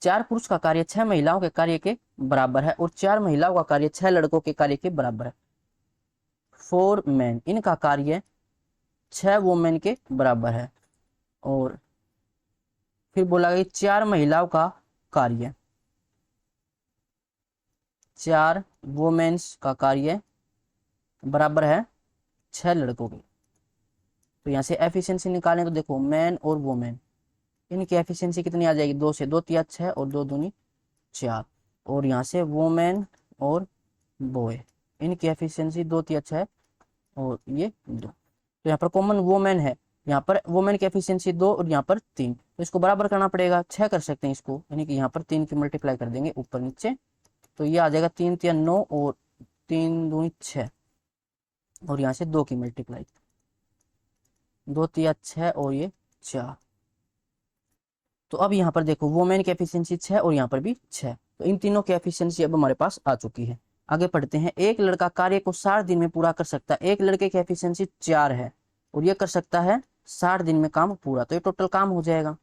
4 पुरुष का कार्य 6 महिलाओं के कार्य के बराबर है और 4 महिलाओं का कार्य 6 लड़कों के कार्य के बराबर है। 4 मैन इनका कार्य 6 वोमेन के बराबर है, और फिर बोला गया 4 महिलाओं का कार्य 4 वोमेन्स का कार्य बराबर है 6 लड़कों के। तो यहाँ से एफिशिएंसी निकालें तो देखो मैन और वोमेन इनकी एफिशिएंसी कितनी आ जाएगी, 2 से 2 तिया 6 और 2 दूनी 4, और यहाँ से वोमेन और बॉय इनकी एफिशिएंसी 2 तिया 6 और ये 2, तो यहाँ पर कॉमन वोमेन है, यहाँ पर वोमेन की एफिशिएंसी 2 और यहाँ पर 3, तो इसको बराबर करना पड़ेगा, 6 कर सकते हैं इसको, यानी कि यहाँ पर 3 की मल्टीप्लाई कर देंगे ऊपर नीचे, तो ये आ जाएगा 3 तिया 9 और 3 दूनी 6, और यहाँ से 2 की मल्टीप्लाई 2 तिया 6 और ये 4। तो अब यहाँ पर देखो वोमेन की एफिशिएंसी 6 और यहाँ पर भी 6, तो इन तीनों की एफिशिएंसी अब हमारे पास आ चुकी है। आगे पढ़ते हैं। एक लड़का कार्य को 60 दिन में पूरा कर सकता है, एक लड़के की एफिशिएंसी 4 है और ये कर सकता है 60 दिन में काम पूरा, तो ये टोटल काम हो जाएगा।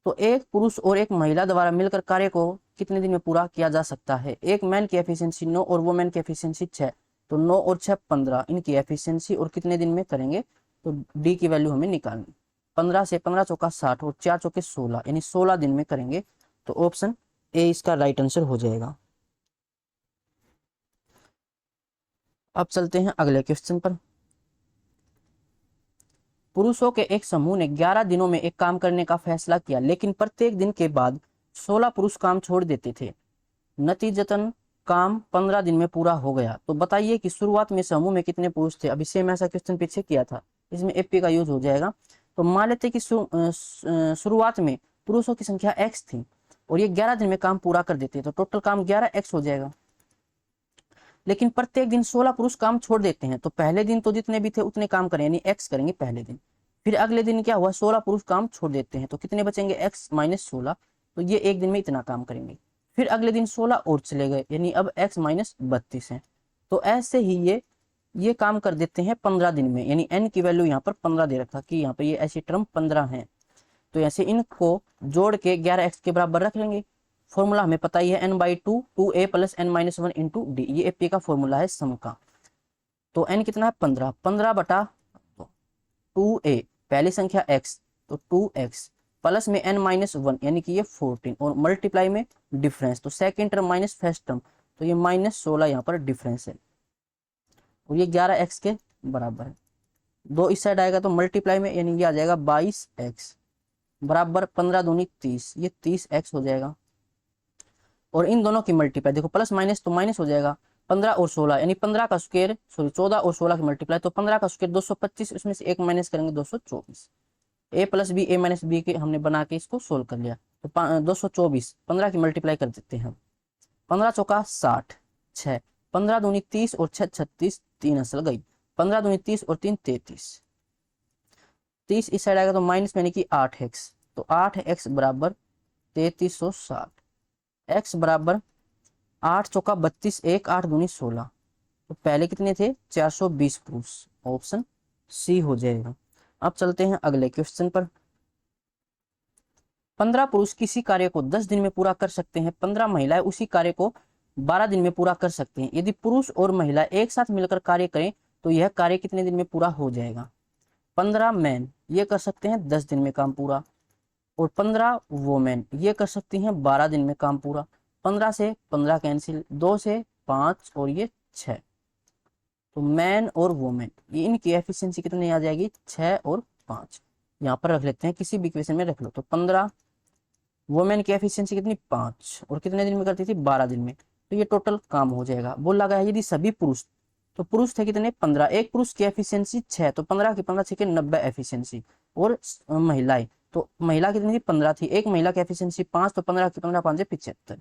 तो एक पुरुष और एक महिला द्वारा मिलकर कार्य को कितने दिन में पूरा किया जा सकता है? एक मैन की एफिशिएंसी 9 और वोमेन की एफिशिएंसी 6, तो 9 और 6 15, इनकी एफिशिएंसी और कितने दिन में करेंगे तो डी की वैल्यू हमें निकालनी। 15 से 15 चौका 60 और 4 चौके 16 यानी 16 दिन में करेंगे। तो ऑप्शन ए इसका राइट आंसर हो जाएगा। अब चलते हैं अगले क्वेश्चन पर। पुरुषों के एक समूह ने 11 दिनों में एक काम करने का फैसला किया, लेकिन प्रत्येक दिन के बाद 16 पुरुष काम छोड़ देते थे। नतीजतन काम 15 दिन में पूरा हो गया। तो बताइए कि शुरुआत में समूह में कितने पुरुष थे। अभी सेम ऐसा क्वेश्चन पीछे किया था, इसमें एपी का यूज हो जाएगा। तो मान लेते कि शुरुआत में पुरुषों की संख्या x थी और ये 11 दिन में काम पूरा कर देते, तो टोटल काम 11x हो जाएगा। लेकिन प्रत्येक दिन 16 पुरुष काम छोड़ देते हैं, तो पहले दिन तो जितने भी थे उतने काम करें, यानी x करेंगे पहले दिन। फिर अगले दिन क्या हुआ, 16 पुरुष काम छोड़ देते हैं, तो कितने बचेंगे x माइनस 16, तो ये एक दिन में इतना काम करेंगे। फिर अगले दिन 16 और चले गए, यानी अब x माइनस 32 है। तो ऐसे ही ये काम कर देते हैं 15 दिन में, यानी n की वैल्यू यहाँ पर 15 दे रखा कि यहाँ पर ये ऐसी टर्म 15 है। तो ऐसे इनको जोड़ के 11x के बराबर रख लेंगे। फॉर्मूला हमें पता ही है n/2 2a plus n minus 1 into D, ये एपी का फॉर्मूला है सम का। तो n कितना है 15, 15 बटा 2a पहली संख्या x, तो 2x प्लस में n माइनस 1 यानी कि ये 14 और मल्टीप्लाई में डिफरेंस, तो second term minus first term, तो ये माइनस 16 यहाँ पर डिफरेंस है और ये 11x के बराबर है। 2 इस साइड आएगा तो मल्टीप्लाई में, यानी ये आ जाएगा 22x बराबर 15 दूनी 30, ये 30x हो जाएगा। और इन दोनों की मल्टीप्लाई देखो, प्लस माइनस तो माइनस हो जाएगा, 15 और 16 यानी 15 का स्क्वायर, सॉरी 14 और 16 की मल्टीप्लाई, तो 15 का स्क्वायर 225, उसमें से एक माइनस करेंगे 224। ए प्लस बी ए माइनस बी के हमने बना के इसको सोल्व कर लिया। तो 224 15 की मल्टीप्लाई कर देते हैं हम, 15 चौका 60, 6 15 दूनी 30 और 6 36, 3 असल गई, 15 दूनी 30 और 3 33, 30 इस साइड आएगा तो माइनस में, यानी कि 8x, तो 8x बराबर 3360, x बराबर 8 चौका 32, 1 8 दूनी 16, तो पहले कितने थे 420 पुरुष, ऑप्शन सी हो जाएगा। अब चलते हैं अगले क्वेश्चन पर। 15 पुरुष किसी कार्य को 10 दिन में पूरा कर सकते हैं, 15 महिलाएं उसी कार्य को 12 दिन में पूरा कर सकते हैं। यदि पुरुष और महिला एक साथ मिलकर कार्य करें तो यह कार्य कितने दिन में पूरा हो जाएगा। 15 मैन ये कर सकते हैं 10 दिन में काम पूरा, और 15 वोमेन ये कर सकती हैं 12 दिन में काम पूरा। 15 से 15 कैंसिल, 2 से 5 और ये 6, तो मैन और वोमेन ये इनकी एफिशिएंसी कितनी आ जाएगी 6 और 5, यहाँ पर रख लेते हैं, किसी भी इक्वेशन में रख लो। तो 15 वोमेन की एफिशिएंसी कितनी 5 और कितने दिन में करती थी 12 दिन में, तो ये टोटल काम हो जाएगा। बोला गया है यदि सभी पुरुष, तो पुरुष थे कितने 15, एक पुरुष की एफिशिएंसी 6, तो 15 की 15 6 के 90 एफिशिएंसी, और महिलाएं, तो महिला कितनी थी 15 थी, एक महिला की एफिशिएंसी 5, तो 15 की 15 5 75,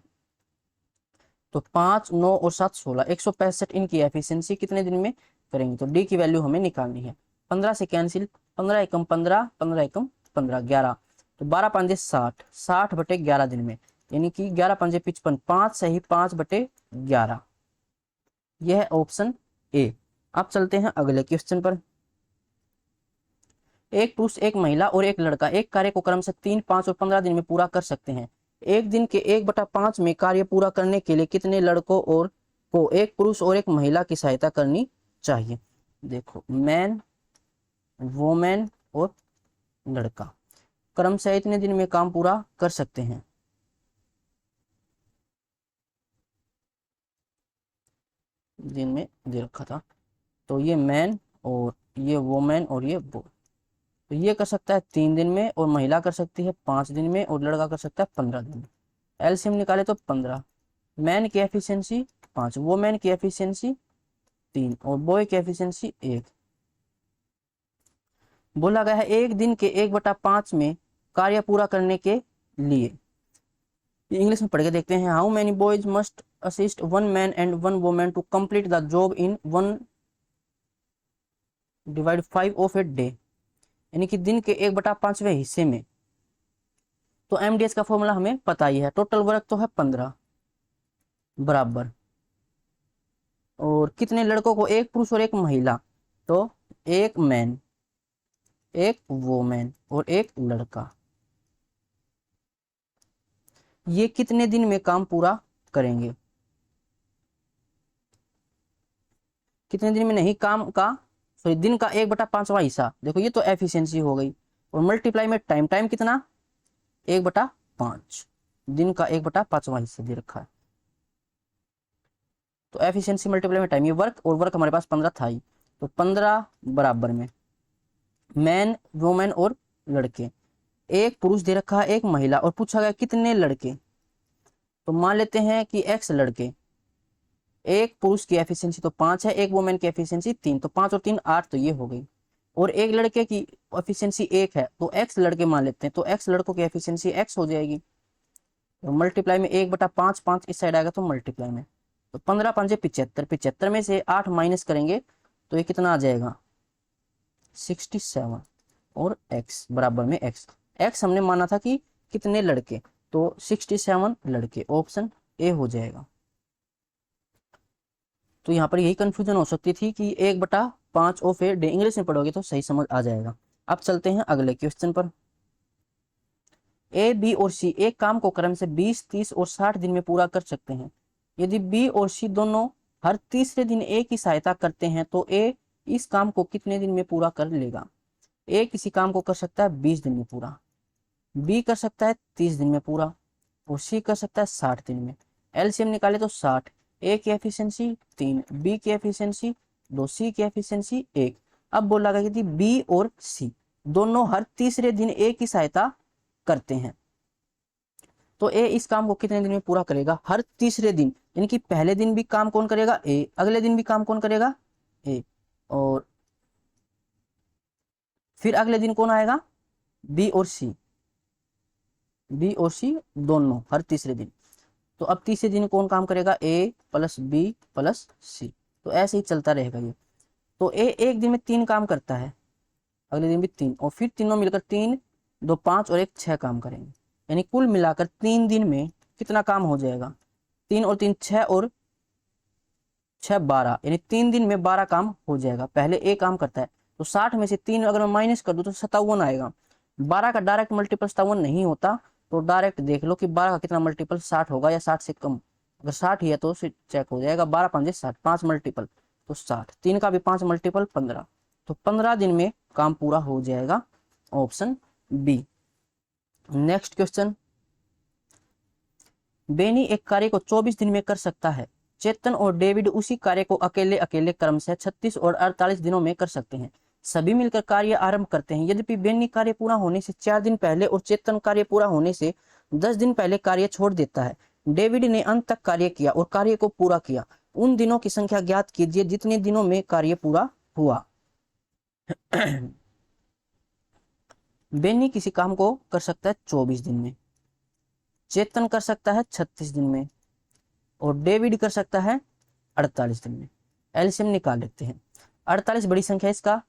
तो 5 9 और 7 16, 165 इनकी एफिशिएंसी कितने दिन में करेंगे। तो डी की वैल्यू हमें निकालनी है। 15 से कैंसिल, 15 एकम 15, 15 एकम 15 11, तो 12 पंजे 60, 60 बटे 11 दिन में, यानी कि 11 पंजे 55, 5 सही 5 बटे 11, यह है ऑप्शन ए। अब चलते हैं अगले क्वेश्चन पर। एक पुरुष एक महिला और एक लड़का एक कार्य को क्रमशः 3 5 और 15 दिन में पूरा कर सकते हैं। एक दिन के 1/5 में कार्य पूरा करने के लिए कितने लड़कों और को एक पुरुष और एक महिला की सहायता करनी चाहिए। देखो मैन वोमेन और लड़का क्रमशः इतने दिन में काम पूरा कर सकते हैं। दिन में दे रखा था, तो ये मैन और ये वोमेन और ये वो, तो ये कर सकता है 3 दिन में, और महिला कर सकती है 5 दिन में, और लड़का कर सकता है 15 दिन में। एलसीएम निकाले तो 15, मैन की एफिशिएंसी 5, वोमेन की एफिशिएंसी 3 और बॉय की एफिशिएंसी 1। बोला गया है एक दिन के 1/5 में कार्य पूरा करने के लिए, इंग्लिश में पढ़ के देखते हैं। How many boys must assist 1 man and 1 women to complete the job in 1/5 of a day, यानी कि दिन के 1/5वें हिस्से में। तो एमडीएस का फॉर्मूला हमें पता ही है, टोटल वर्क तो है 15 बराबर, और कितने लड़कों को, एक पुरुष और एक महिला, तो एक मैन एक वोमेन और एक लड़का, ये कितने दिन में काम पूरा करेंगे। कितने दिन में नहीं, काम का सॉरी दिन का 1/5वां हिस्सा, देखो ये तो एफिशिएंसी हो गई, और मल्टीप्लाई में टाइम, टाइम कितना 1/5, दिन का 1/5वां हिस्सा दे रखा है। तो एफिशिएंसी मल्टीप्लाई में टाइम, ये वर्क, और वर्क हमारे पास 15 था ही, तो 15 बराबर में मैन, वुमेन और लड़के, एक पुरुष दे रखा है एक महिला, और पूछा गया कितने लड़के, तो मान लेते हैं कि x लड़के, एक पुरुष की एफिशिएंसी तो 5 है, एक वुमेन की एफिशिएंसी 3, तो 5 और 3 8, तो ये हो गई, और एक लड़के की एफिशिएंसी 1 है, तो x लड़के मान लेते हैं, तो x लड़कों की एफिशिएंसी x हो जाएगी, तो मल्टीप्लाई में 1/5, 5 इस साइड आएगा तो मल्टीप्लाई में, तो 15 5 75, 75 में से 8 माइनस करेंगे तो ये कितना आ जाएगा 67, और x बराबर में x हमने माना था कि कितने लड़के, तो 67 लड़के, ऑप्शन ए हो जाएगा। तो यहाँ पर यही कंफ्यूजन हो सकती थी कि 1/5 ऑफ ए डे, इंग्लिश में पढ़ोगे तो सही समझ आ जाएगा। अब चलते हैं अगले क्वेश्चन पर। ए, बी और सी एक काम को क्रम से 20, 30 और 60 दिन में पूरा कर सकते हैं। यदि बी और सी दोनों हर तीसरे दिन ए की सहायता करते हैं तो ए इस काम को कितने दिन में पूरा कर लेगा। ए किसी काम को कर सकता है 20 दिन में पूरा, बी कर सकता है 30 दिन में पूरा, और सी कर सकता है 60 दिन में। एलसीएम निकाले तो 60, ए की एफिशिएंसी 3, बी की एफिशिएंसी 2, सी की एफिशिएंसी 1। अब बोला गया कि बी और सी दोनों हर तीसरे दिन ए की सहायता करते हैं, तो ए इस काम को कितने दिन में पूरा करेगा, हर तीसरे दिन, यानी कि पहले दिन भी काम कौन करेगा ए, अगले दिन भी काम कौन करेगा ए, और फिर अगले दिन कौन आएगा बी और सी, बी और सी दोनों हर तीसरे दिन। तो अब तीसरे दिन कौन काम करेगा ए प्लस बी प्लस सी, तो ऐसे ही चलता रहेगा ये। तो ए एक दिन में 3 काम करता है, अगले दिन भी 3, और फिर तीनों मिलकर 3 2 5 और 1 6 काम करेंगे, यानी कुल मिलाकर 3 दिन में कितना काम हो जाएगा, 3 और 3 6 और 6 12, यानी 3 दिन में 12 काम हो जाएगा। पहले ए काम करता है, तो 60 में से 3 अगर मैं माइनस कर दूं तो 57 आएगा। 12 का डायरेक्ट मल्टीपल 57 नहीं होता, तो डायरेक्ट देख लो कि 12 का कितना मल्टीपल 60 होगा या 60 से कम, अगर 60 ही है तो चेक हो जाएगा, 12 5 60, 5 मल्टीपल तो 60, 3 का भी 5 मल्टीपल 15, तो 15 दिन में काम पूरा हो जाएगा, option B. Next question, Benny एक कार्य को 24 दिन में कर सकता है, चेतन और डेविड उसी कार्य को अकेले अकेले क्रम से 36 और 48 दिनों में कर सकते हैं। सभी मिलकर कार्य आरंभ करते हैं, यद्यपि बेनी कार्य पूरा होने से 4 दिन पहले और चेतन कार्य पूरा होने से 10 दिन पहले कार्य छोड़ देता है। डेविड ने अंत तक कार्य किया और कार्य को पूरा किया, उन दिनों की संख्या ज्ञात कीजिए जितने दिनों में कार्य पूरा हुआ। बेनी किसी काम को कर सकता है 24 दिन में, चेतन कर सकता है 36 दिन में, और डेविड कर सकता है 48 दिन में। एलसीएम निकाल लेते हैं, 48 बड़ी संख्या इसका,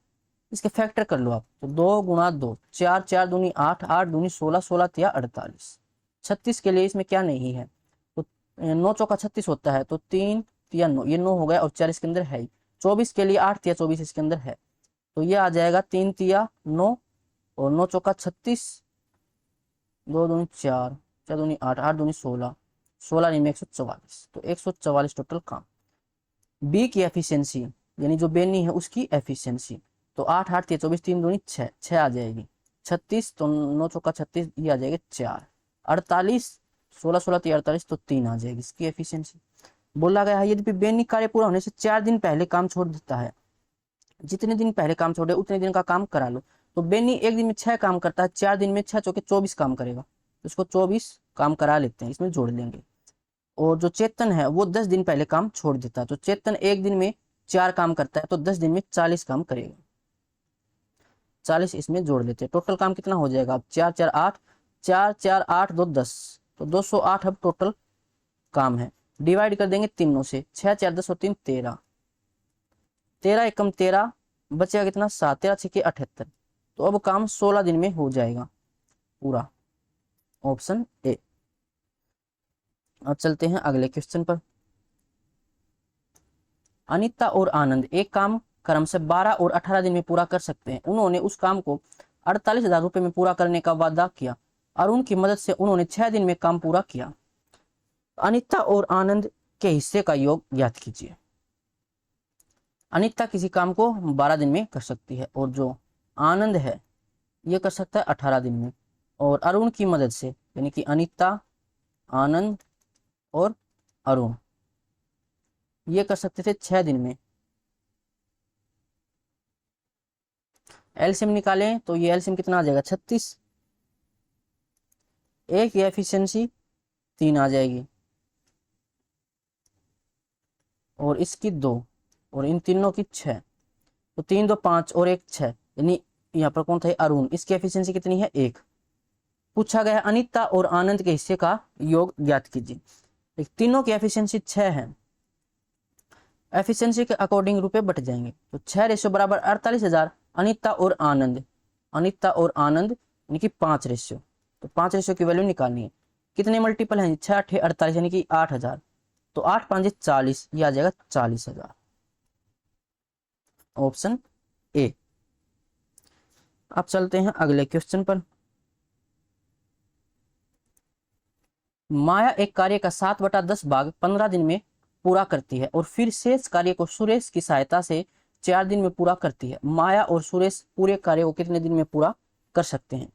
इसके फैक्टर कर लो आप, तो 2 गुणा 2 4, 4 दूनी 8, 8 दूनी 16, 16 तिया 48। 36 के लिए इसमें क्या नहीं है, तो 9 चौका 36 होता है, तो 3 तिया 9, ये 9 हो गया, और 4 इसके अंदर है ही। 24 के लिए 8 तिया 24 इसके अंदर है, तो ये आ जाएगा 3 तिया 9, और 9 चौका 36, 2 दूनी 4, 4 दूनी 8, 8 दूनी 16, 16 नहीं में 144, तो 144 टोटल काम। बी की एफिशिएंसी यानी जो बेनी है उसकी एफिशिएंसी, तो 8 8 24, 3 दूनी 6, 6 आ जाएगी, 36 तो 9 चौका 36, ये आ जाएगी 4, 48 16 16 48, तो 3 आ जाएगी इसकी एफिशिएंसी। बोला गया है यदि बेनी कार्य पूरा होने से 4 दिन पहले काम छोड़ देता है, जितने दिन पहले काम छोड़े उतने दिन का काम करा लो। तो बेनी एक दिन में 6 काम करता है, 4 दिन में 6 चौके 24 काम करेगा, तो इसको 24 काम करा लेते हैं, इसमें जोड़ लेंगे। और जो चेतन है वो 10 दिन पहले काम छोड़ देता है, तो चेतन एक दिन में 4 काम करता है, तो 10 दिन में 40 काम करेगा, 40 इसमें जोड़ लेते हैं। टोटल काम कितना हो जाएगा, अब 4 4 8, 4 4 8 2 10, तो 208 अब टोटल काम है। डिवाइड कर देंगे तीनों से, 6 4 10 और 3 13, 13 एकम 13, बचेगा कितना 7, 13 6 78, तो अब काम 16 दिन में हो जाएगा पूरा, ऑप्शन ए। अब चलते हैं अगले क्वेश्चन पर। अनिता और आनंद एक काम क्रम से 12 और 18 दिन में पूरा कर सकते हैं। उन्होंने उस काम को 48,000 रुपए में पूरा करने का वादा किया और उनकी मदद से उन्होंने 6 दिन में काम पूरा किया। अनिता और आनंद के हिस्से का योग ज्ञात कीजिए। अनिता किसी काम को 12 दिन में कर सकती है, और जो आनंद है ये कर सकता है 18 दिन में। और अरुण की मदद से, यानी कि अनिता, आनंद और अरुण ये कर सकते थे 6 दिन में। एलसीएम निकालें तो ये एलसीएम कितना आ जाएगा, 36। एक ये एफिशिएंसी 3 आ जाएगी, और इसकी 2, और इन तीनों की 6। तो 3 2 5 और एक 6, यानी यहाँ पर कौन था, अरुण, इसकी एफिशिएंसी कितनी है, 1। पूछा गया है अनिता और आनंद के हिस्से का योग ज्ञात कीजिए। तीनों की एफिशिएंसी 6 है, एफिशिएंसी के अकॉर्डिंग रुपए बट जाएंगे। तो 6 रेशियो बराबर 48,000। अनिता और आनंद, अनिता और आनंद यानी कि 5 रेशियो, तो 5 रेशियो की वैल्यू निकालनी है। कितने मल्टीपल हैं, 6 8 48 यानी कि 8,000। तो 8 5 40, ये आ जाएगा 40,000, ऑप्शन ए। अब चलते हैं अगले क्वेश्चन पर। माया एक कार्य का 7/10 भाग 15 दिन में पूरा करती है, और फिर शेष कार्य को सुरेश की सहायता से 4 दिन में पूरा करती है। माया और सुरेश पूरे कार्य को कितने दिन में पूरा कर सकते हैं?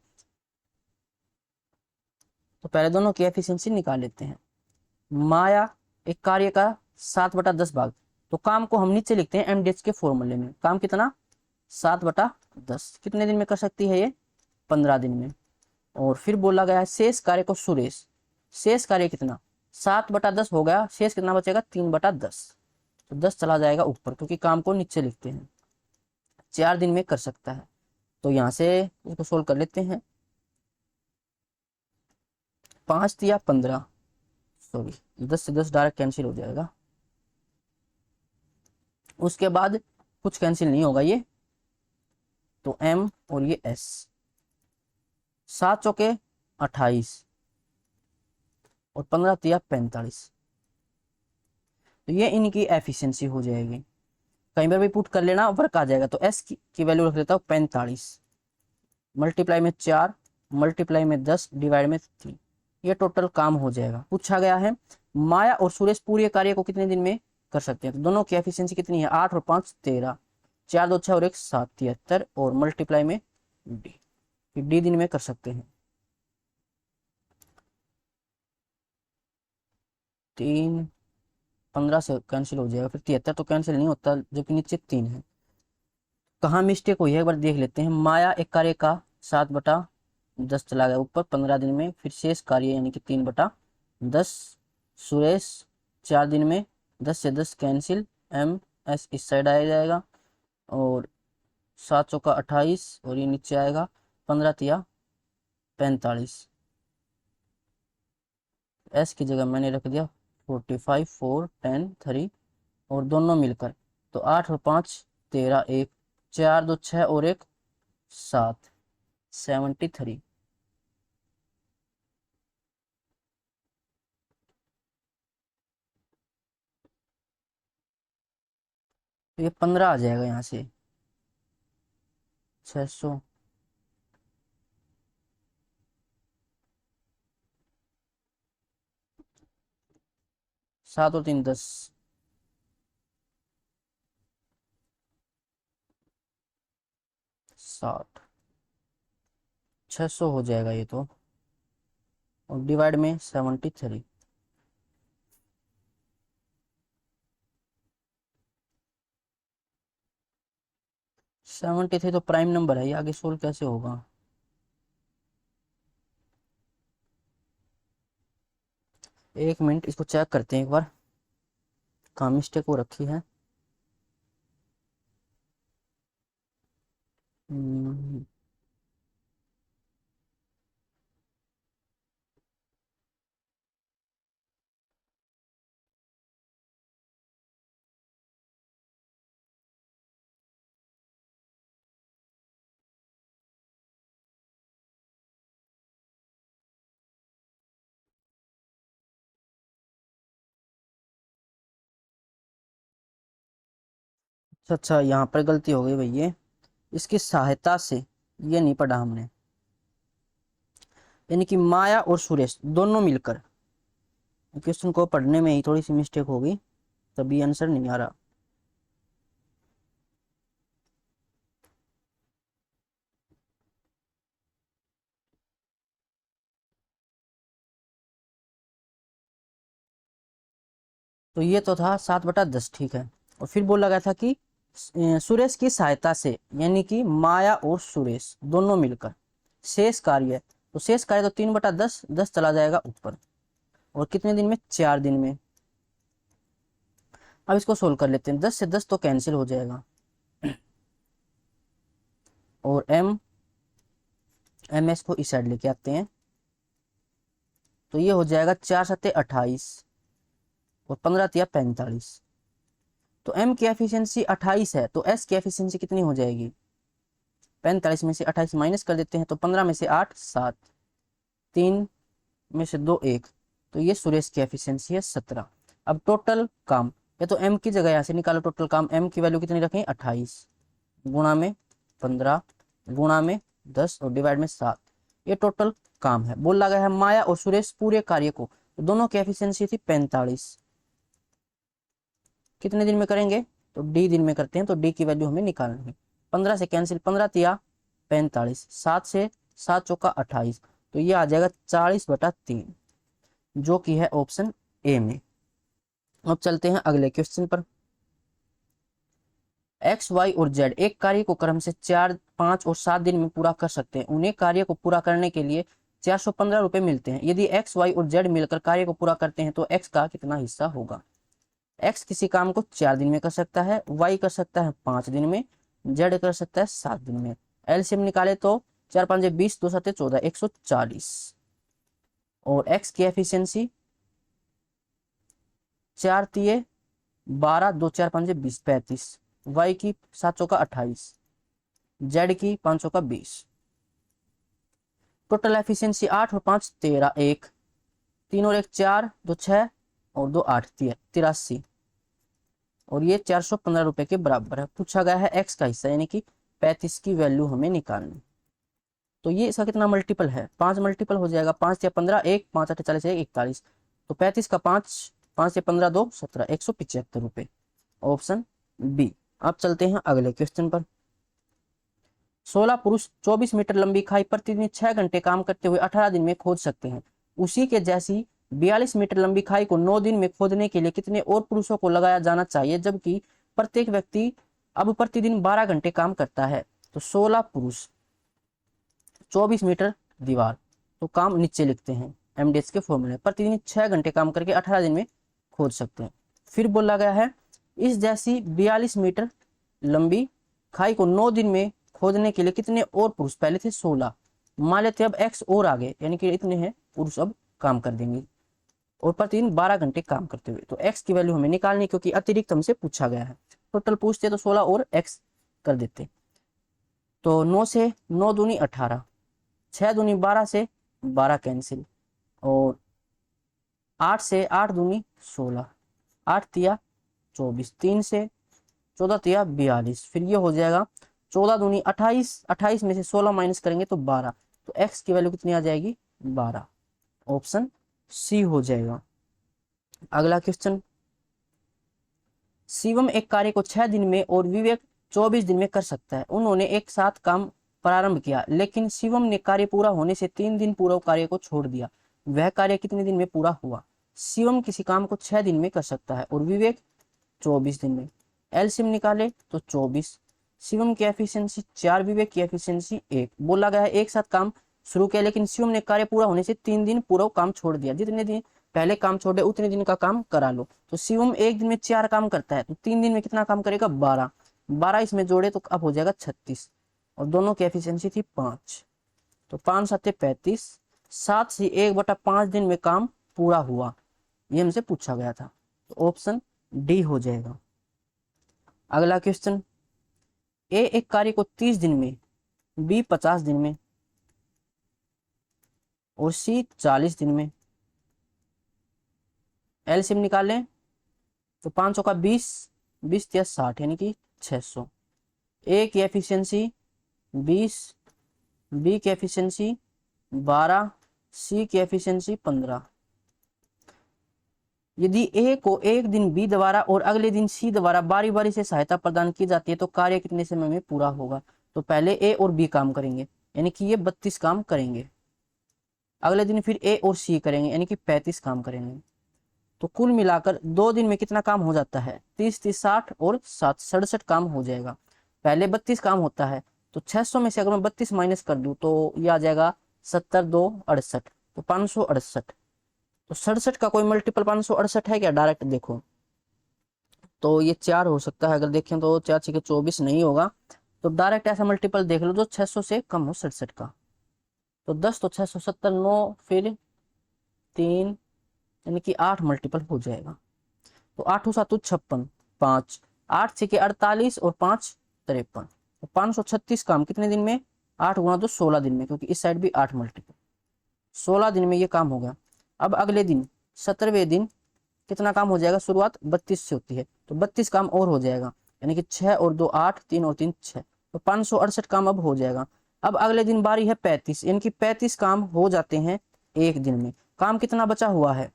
तो पहले दोनों की एफिशिएंसी निकाल लेते हैं। माया एक कार्य का 7/10 भाग, तो काम को हम नीचे लिखते हैं एमडीएच के फॉर्मूले में। काम कितना, 7/10, कितने दिन में कर सकती है ये, 15 दिन में। और फिर बोला गया है शेष कार्य को सुरेश, शेष कार्य कितना, 7/10 हो गया, शेष कितना बचेगा, 3/10। तो 10 चला जाएगा ऊपर, क्योंकि काम को नीचे लिखते हैं। 4 दिन में कर सकता है, तो यहाँ से इसको सोल्व कर लेते हैं। 5 या 15, सॉरी 10 से 10 डायरेक्ट कैंसिल हो जाएगा। उसके बाद कुछ कैंसिल नहीं होगा ये, तो m और ये s। 7 चौके 28 और 15 तिया 45, तो ये इनकी एफिशिएंसी हो जाएगी। कहीं पर भी पुट कर लेना, वर्क आ जाएगा। तो s की वैल्यू रख लेता हूँ 45, मल्टीप्लाई में 4, मल्टीप्लाई में 10, डिवाइड में 3, ये टोटल काम हो जाएगा। पूछा गया है माया और सुरेश पूरे कार्य को कितने दिन में कर सकते हैं? तो दोनों की एफिशिएंसी कितनी है, 8 और 5 13, 4 2 6 और 1 7 73, और मल्टीप्लाई में डी, डी दिन में कर सकते हैं। 3 15 से कैंसिल हो जाएगा, फिर 73 तो कैंसिल नहीं होता, जबकि नीचे 3 है। कहाँ मिस्टेक हुई है एक बार देख लेते हैं। माया एक कार्य का 7/10 चला गया ऊपर 15 दिन में, फिर शेष कार्य यानी कि 3/10। सुरेश 4 दिन में, 10 से 10 कैंसिल, एम एस इस साइड आ जाएगा, और 7 चौका 28, और ये नीचे आएगा 15 तिया 45। एस की जगह मैंने रख दिया 45 4 10 3, और दोनों मिलकर, तो 8 और 5 13, 1 4 2 6 और 1 7, 73। तो ये 15 आ जाएगा यहाँ से, 600। सात और 3 10, 60, 600 हो जाएगा ये तो, और डिवाइड में 73। सेवेंटी थ्री तो प्राइम नंबर है, ये आगे सोल्व कैसे होगा? एक मिनट, इसको चेक करते हैं एक बार, कहाँ मिस्टेक हो रखी है। हम्म, अच्छा यहाँ पर गलती हो गई भैया, इसकी सहायता से ये नहीं पढ़ा हमने, यानी कि माया और सुरेश दोनों मिलकर, क्वेश्चन को पढ़ने में ही थोड़ी सी मिस्टेक हो गई, तभी आंसर नहीं आ रहा। तो ये तो था 7/10, ठीक है। और फिर बोला गया था कि सुरेश की सहायता से, यानी कि माया और सुरेश दोनों मिलकर शेष कार्य, तो शेष कार्य तो 3/10, 10 चला जाएगा ऊपर। और कितने दिन में? 4 दिन में। अब इसको सोल्व कर लेते हैं। 10 से 10 तो कैंसिल हो जाएगा, और एम एस को इस साइड लेके आते हैं, तो ये हो जाएगा 4×7=28 और 15×3=45। तो एम की एफिशिएंसी 28 है, तो एस की एफिशिएंसी कितनी हो जाएगी? 45 में से 28 माइनस कर देते हैं, तो 15 में से 8 7, 3 में से 2 1, तो ये सुरेश की एफिशिएंसी है 17। अब टोटल काम, या तो एम की जगह यहाँ से निकालो टोटल काम। एम की वैल्यू कितनी रखें? 28 गुणा में 15 गुणा में 10 और डिवाइड में 7, ये टोटल काम है। बोला गया है माया और सुरेश पूरे कार्य को, तो दोनों की एफिशिएंसी थी 45। कितने दिन में करेंगे? तो डी दिन में करते हैं, तो डी की वैल्यू हमें निकालनी है। 15 से कैंसिल, 15×3=45, 7 से 7×4=28, तो ये आ जाएगा 40/3, जो कि है ऑप्शन ए में। अब चलते हैं अगले क्वेश्चन पर। एक्स वाई और जेड एक कार्य को क्रम से 4 5 और 7 दिन में पूरा कर सकते हैं। उन्हें कार्य को पूरा करने के लिए 415 रुपए मिलते हैं। यदि एक्स वाई और जेड मिलकर कार्य को पूरा करते हैं तो एक्स का कितना हिस्सा होगा? एक्स किसी काम को 4 दिन में कर सकता है, वाई कर सकता है 5 दिन में, जेड कर सकता है 7 दिन में। एलसीएम निकाले तो 4×5=20, 2×7=14, 140। और एक्स की एफिशिएंसी 4×3=12, 2×4=5=20, 35। वाई की 7×4=28, जेड की 5×4=20। टोटल एफिशिएंसी 8 और 5 13, 1 3 और 1 4, 2 6 और 2 8, 83। और ये 415 रुपए के बराबर है। पूछा गया है एक्स का हिस्सा, यानी कि 35 की वैल्यू हमें निकालनी। तो ये इसका कितना मल्टीपल है? 5 मल्टीपल हो जाएगा। 5×3=15, 1 5×8=40, 41। तो 35 का 5, 5×15 2 17, 175 रुपए, ऑप्शन बी। अब चलते हैं अगले क्वेश्चन पर। 16 पुरुष 24 मीटर लंबी खाई प्रतिदिन 6 घंटे काम करते हुए 18 दिन में खोद सकते हैं। उसी के जैसी 42 मीटर लंबी खाई को 9 दिन में खोदने के लिए कितने और पुरुषों को लगाया जाना चाहिए, जबकि प्रत्येक व्यक्ति अब प्रतिदिन 12 घंटे काम करता है? तो 16 पुरुष 24 मीटर दीवार, तो काम नीचे लिखते हैं एमडीएस के फॉर्मूले। प्रतिदिन 6 घंटे काम करके 18 दिन में खोद सकते हैं। फिर बोला गया है इस जैसी 42 मीटर लंबी खाई को 9 दिन में खोदने के लिए कितने और पुरुष? पहले थे 16, मान लेते अब एक्स और आगे, यानी कि इतने हैं पुरुष अब काम कर देंगे, और प्रतिदिन 12 घंटे काम करते हुए। तो एक्स की वैल्यू हमें निकालनी, क्योंकि अतिरिक्त हमसे पूछा गया है। टोटल पूछते तो 16 और एक्स कर देते। तो 9 से 9 दूनी 18, 6 दूनी 12 से 12 कैंसिल, और 8 से 8 दूनी 16, 8×3=24, 3 से 14×3=42। फिर ये हो जाएगा 14 दूनी 28, 28 में से 16 माइनस करेंगे तो 12, तो एक्स की वैल्यू कितनी आ जाएगी? 12, ऑप्शन सी हो जाएगा। अगला क्वेश्चन। शिवम एक कार्य को 6 दिन में और विवेक 24 दिन में कर सकता है। उन्होंने एक साथ काम प्रारंभ किया, लेकिन शिवम ने कार्य पूरा होने से 3 दिन पूर्व कार्य को छोड़ दिया। वह कार्य कितने दिन में पूरा हुआ? शिवम किसी काम को 6 दिन में कर सकता है और विवेक 24 दिन में। एलसीएम निकाले तो 24। शिवम की एफिशिएंसी 4, विवेक की एफिशिएंसी 1। बोला गया है एक साथ काम शुरू किया, लेकिन शिवम ने कार्य पूरा होने से 3 दिन पूर्व काम छोड़ दिया। जितने दिन पहले काम छोड़े उतने दिन का काम करा लो। तो शिवम एक दिन में 4 काम करता है, तो 3 दिन में कितना काम करेगा? 12। 12 इसमें जोड़े तो अब हो जाएगा 36, और दोनों की एफिशिएंसी थी 5, तो 5×7=35। 7 से 1/5 दिन में काम पूरा हुआ, ये हमसे पूछा गया था, तो ऑप्शन डी हो जाएगा। अगला क्वेश्चन। ए एक कार्य को 30 दिन में, बी 50 दिन में और सी 40 दिन में। एलसीएम निकालें तो 5×20, 20×3=60, यानी कि 600। ए की एफिशिएंसी 20, बी की एफिशिएंसी 12, सी की एफिशिएंसी 15। यदि ए को एक दिन बी द्वारा और अगले दिन सी द्वारा बारी बारी से सहायता प्रदान की जाती है तो कार्य कितने समय में पूरा होगा? तो पहले ए और बी काम करेंगे, यानी कि ये 32 काम करेंगे। अगले दिन फिर ए और सी करेंगे, यानी कि 35 काम करेंगे। तो कुल मिलाकर 2 दिन में कितना काम हो जाता है? 30 30 60 और 7 67 काम हो जाएगा। पहले 32 काम होता है, तो 600 में से अगर मैं 32 माइनस कर दूं तो ये आ जाएगा 70 2 68, तो 568। तो 67 का कोई मल्टीपल 568 है क्या? डायरेक्ट देखो तो ये 4 हो सकता है, अगर देखें तो 4 6 24 नहीं होगा, तो डायरेक्ट ऐसा मल्टीपल देख लो जो 600 से कम हो 67 का। तो 10 तो 670, 9 फिर 3 यानी कि 8 मल्टीपल हो जाएगा। तो 8 7 56, 5 8 6 48 और 5 53, तो 536 काम कितने दिन में? 8 गुणा तो 16 दिन में, क्योंकि इस साइड भी 8 मल्टीपल, 16 दिन में ये काम हो गया। अब अगले दिन 17वें दिन कितना काम हो जाएगा? शुरुआत 32 से होती है, तो 32 काम और हो जाएगा, यानी कि 6 और 2 8, 3 और 3 6, तो 568 काम अब हो जाएगा। अब अगले दिन बारी है 35, यानी कि 35 काम हो जाते हैं एक दिन में। काम कितना बचा हुआ है?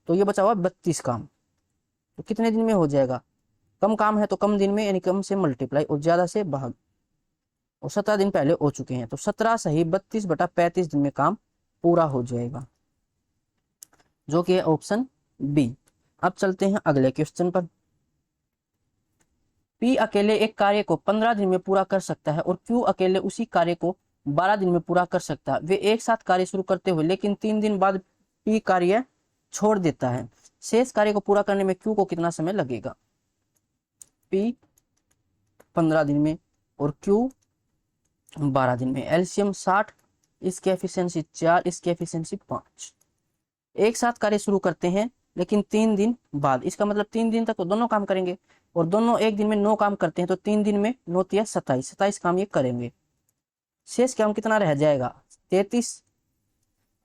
तो ये बचा हुआ 32 काम, तो कितने दिन में हो जाएगा? कम काम है तो कम दिन में, यानी कम से मल्टीप्लाई और ज्यादा से भाग, और 17 दिन पहले हो चुके हैं, तो 17 सही 32/35 दिन में काम पूरा हो जाएगा, जो कि है ऑप्शन बी। अब चलते हैं अगले क्वेश्चन पर। पी अकेले एक कार्य को 15 दिन में पूरा कर सकता है और क्यू अकेले उसी कार्य को 12 दिन में पूरा कर सकता है। वे एक साथ कार्य शुरू करते हुए लेकिन 3 दिन बाद पी कार्य छोड़ देता है। शेष कार्य को पूरा करने में क्यू को कितना समय लगेगा? पी 15 दिन में और क्यू 12 दिन में। एलसीएम 60, इसकी एफिशिएंसी 4, इसकी एफिशिएंसी 5। एक साथ कार्य शुरू करते हैं लेकिन 3 दिन बाद, इसका मतलब 3 दिन तक तो दोनों काम करेंगे, और दोनों एक दिन में 9 काम करते हैं, तो 3 दिन में 9 तिया 27, 27 काम ये करेंगे। शेष काम कितना रह जाएगा? 33।